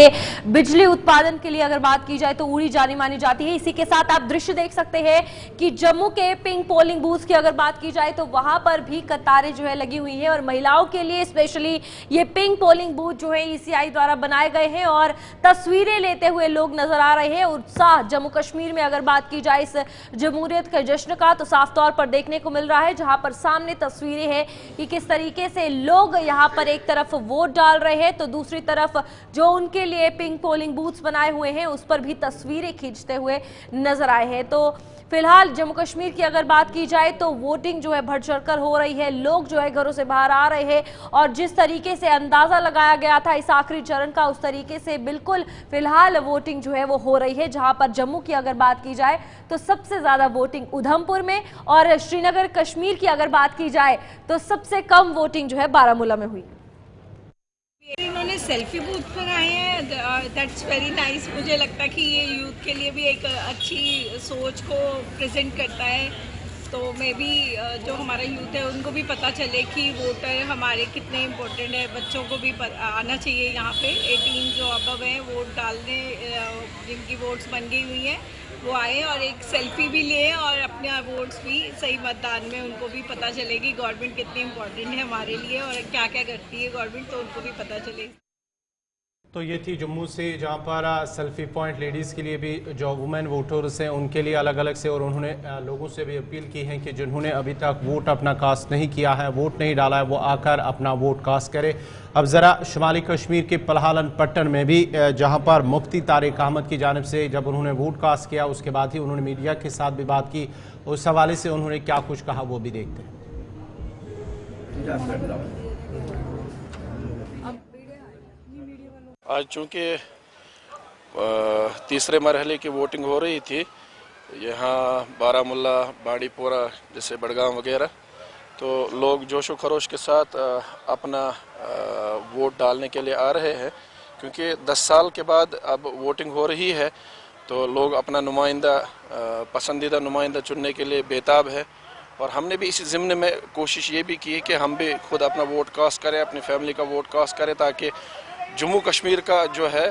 बिजली उत्पादन के लिए अगर बात की जाए तो उड़ी जानी मानी जाती है। इसी के साथ आप दृश्य देख सकते हैं कि जम्मू के पिंक पोलिंग बूथ की अगर बात की जाए तो वहां पर भी कतारें जो है लगी हुई हैं और महिलाओं के लिए स्पेशली ये पिंक पोलिंग बूथ जो है ECI द्वारा बनाए गए हैं और तस्वीरें लेते हुए लोग नजर आ रहे हैं। उत्साह जम्मू कश्मीर में अगर बात की जाए इस जमहूरियत के जश्न का तो साफ तौर पर देखने को मिल रहा है, जहां पर सामने तस्वीरें हैं कि किस तरीके से लोग यहां पर एक तरफ वोट डाल रहे हैं तो दूसरी तरफ जो उनके लिए पिंक पोलिंग बूथ्स बनाए हुए हैं उस पर भी तस्वीरें खींचते हुए नजर आए हैं। तो फिलहाल जम्मू कश्मीर की अगर बात की जाए तो वोटिंग जो है बढ़ चढ़कर हो रही है, लोग जो है घरों से बाहर आ रहे हैं और जिस तरीके से अंदाजा लगाया गया था इस आखिरी चरण का उस तरीके से बिल्कुल फिलहाल वोटिंग जो है वो हो रही है। जहां पर जम्मू की अगर बात की जाए तो सबसे ज्यादा वोटिंग उधमपुर में और श्रीनगर कश्मीर की अगर बात की जाए तो सबसे कम वोटिंग जो है बारामूला में हुई। इन्होंने सेल्फी बूथ पर आए हैं, दैट्स वेरी नाइस। मुझे लगता है कि ये यूथ के लिए भी एक अच्छी सोच को प्रेजेंट करता है। तो मैं भी जो हमारा यूथ है उनको भी पता चले कि वोटर हमारे कितने इम्पोर्टेंट है। बच्चों को भी आना चाहिए यहाँ पे, 18 जो अबव हैं वोट डालने, जिनकी वोट्स बन गई हुई हैं वो आए और एक सेल्फी भी लें और अपने वोट्स भी सही मतदान में उनको भी पता चले कि गवर्नमेंट कितनी इम्पोर्टेंट है हमारे लिए और क्या क्या करती है गवर्नमेंट, तो उनको भी पता चले। तो ये थी जम्मू से, जहां पर सेल्फी पॉइंट लेडीज़ के लिए भी जो वुमेन वोटर्स हैं उनके लिए अलग अलग से, और उन्होंने लोगों से भी अपील की है कि जिन्होंने अभी तक वोट अपना कास्ट नहीं किया है, वोट नहीं डाला है, वो आकर अपना वोट कास्ट करे। अब ज़रा शुमाली कश्मीर के पलहालन पट्टन में भी जहां पर मुफ्ती तारिक अहमद की जानिब से जब उन्होंने वोट कास्ट किया उसके बाद ही उन्होंने मीडिया के साथ भी बात की, उस हवाले से उन्होंने क्या कुछ कहा वो भी देखते हैं। आज चूँकि तीसरे मरहले की वोटिंग हो रही थी यहाँ बारामूला, बांडीपोरा जैसे बड़गांव वगैरह, तो लोग जोशो खरोश के साथ अपना वोट डालने के लिए आ रहे हैं, क्योंकि 10 साल के बाद अब वोटिंग हो रही है तो लोग अपना नुमाइंदा, पसंदीदा नुमाइंदा चुनने के लिए बेताब है। और हमने भी इसी ज़िम्न में कोशिश ये भी की है कि हम भी खुद अपना वोट कास्ट करें, अपनी फैमिली का वोट कास्ट करें, ताकि जम्मू कश्मीर का जो है,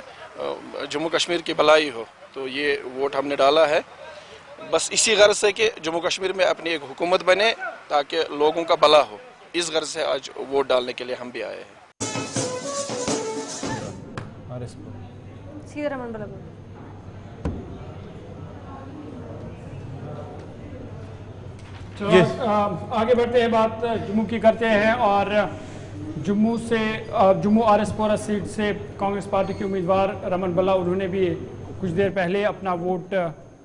जम्मू कश्मीर की भलाई हो। तो ये वोट हमने डाला है बस इसी गर्ज से कि जम्मू कश्मीर में अपनी एक हुकूमत बने ताकि लोगों का भला हो, इस गर्ज से आज वोट डालने के लिए हम भी आए हैं। तो आगे बढ़ते हैं, बात जम्मू की करते हैं और जम्मू से जम्मू आरएसपुरा सीट से कांग्रेस पार्टी के उम्मीदवार रमन बल्ला, उन्होंने भी कुछ देर पहले अपना वोट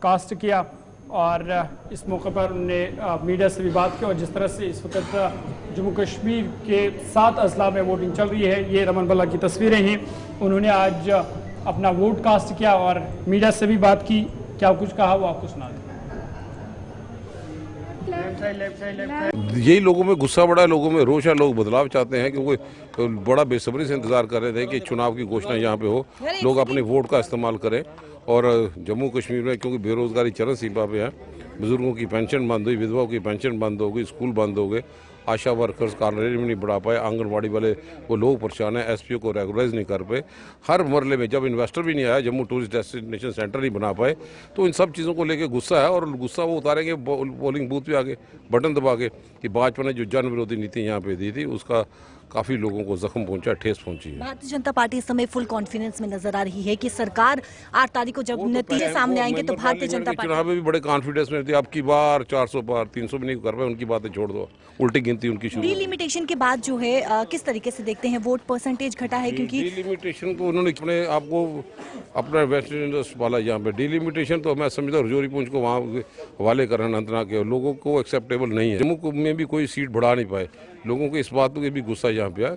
कास्ट किया और इस मौके पर उन्होंने मीडिया से भी बात की और जिस तरह से इस वक्त जम्मू कश्मीर के 7 अजला में वोटिंग चल रही है, ये रमन बल्ला की तस्वीरें हैं। उन्होंने आज अपना वोट कास्ट किया और मीडिया से भी बात की। क्या कुछ कहा वो आपको सुना दें। यही लोगों में गुस्सा बड़ा है, लोगों में रोष है, लोग बदलाव चाहते हैं क्योंकि बड़ा बेसब्री से इंतजार कर रहे थे कि चुनाव की घोषणा यहाँ पे हो, लोग अपने वोट का इस्तेमाल करें। और जम्मू कश्मीर में क्योंकि बेरोजगारी चरम सीमा पे है, बुजुर्गों की पेंशन बंद हुई, विधवाओं की पेंशन बंद हो गई, स्कूल बंद हो गए, आशा वर्कर्स का रेट नहीं बढ़ा पाए, आंगनबाड़ी वाले वो लोग परेशान है, एसपीओ को रेगुलराइज नहीं कर पाए। हर मरले में जब इन्वेस्टर भी नहीं आया, जम्मू टूरिस्ट डेस्टिनेशन सेंटर नहीं बना पाए, तो इन सब चीज़ों को लेकर गुस्सा है और गुस्सा वो उतारेंगे पोलिंग बूथ पे आगे बटन दबा के कि भाजपा ने जो जन विरोधी नीति यहाँ पे दी थी उसका काफ़ी लोगों को जख्म पहुंचा, ठेस पहुंची है। भारतीय जनता पार्टी इस समय फुल कॉन्फिडेंस में नजर आ रही है कि सरकार 8 तारीख को जब नतीजे सामने आएंगे तो भारतीय जनता पार्टी चुनाव में भी बड़े कॉन्फिडेंस में थी। अब की बार 400 पार 300 भी नहीं कर पाए, उनकी बातें छोड़ दो, उल्टी गिनती उनकी शुरू। डिलिमिटेशन के बाद जो है किस तरीके से देखते हैं वोट परसेंटेज घटा है? क्योंकि डिलिमिटेशन को उन्होंने अपने आपको अपना वेस्ट इंडीज वाला यहाँ पे डिलिमिटेशन तो मैं समझता हूँ रजौरी पुंछ को वहाँ हवाले करना अनंतनाग के लोगों को एक्सेप्टेबल नहीं है। जम्मू में भी कोई सीट बढ़ा नहीं पाए, लोगों को इस बात के भी गुस्सा यहाँ पे है।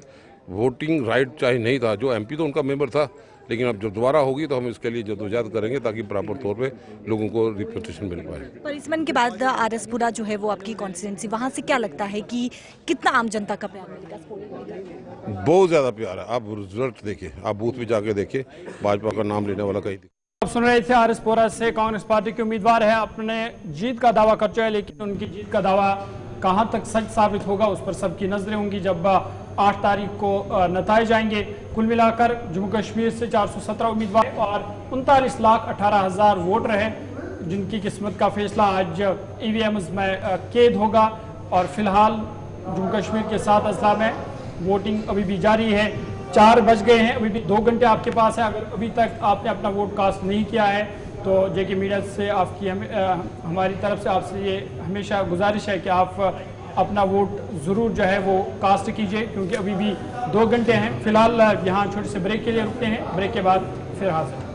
वोटिंग राइट चाहे नहीं था, जो एमपी तो उनका मेंबर था, लेकिन अब जब दोबारा होगी तो हम इसके लिए जद्दोजहद करेंगे ताकि प्रॉपर तौर पे लोगों को रिप्रेजेंटेशन मिल पाए। परिसमन के बाद आरएसपुरा जो है वो आपकी कॉन्स्टिट्यूंसी, वहाँ से क्या लगता है कि कितना आम जनता का प्यार मिलेगा? बहुत ज़्यादा प्यार है। आप रिजल्ट देखिए, आप बूथ पे जाके देखिए, भाजपा का नाम लेने वाला कहीं। आप सुन रहे थे आरएसपुरा से कांग्रेस पार्टी के उम्मीदवार है, अपने जीत का दावा कर चुके हैं, लेकिन उनकी जीत का दावा कहां तक सच साबित होगा उस पर सबकी नजरें होंगी जब 8 तारीख को नतीजे आएंगे। कुल मिलाकर जम्मू कश्मीर से 417 उम्मीदवार और 39,18,000 वोटर हैं जिनकी किस्मत का फैसला आज ईवीएम्स में कैद होगा। और फिलहाल जम्मू कश्मीर के 7 अजला में वोटिंग अभी भी जारी है। 4 बज गए हैं, अभी भी 2 घंटे आपके पास है। अगर अभी तक आपने अपना वोट कास्ट नहीं किया है तो जेके मीडिया से आपकी हमारी तरफ से आपसे ये हमेशा गुजारिश है कि आप अपना वोट ज़रूर जो है वो कास्ट कीजिए, क्योंकि अभी भी 2 घंटे हैं। फिलहाल यहाँ छोटे से ब्रेक के लिए रुकते हैं, ब्रेक के बाद फिर हाजिर।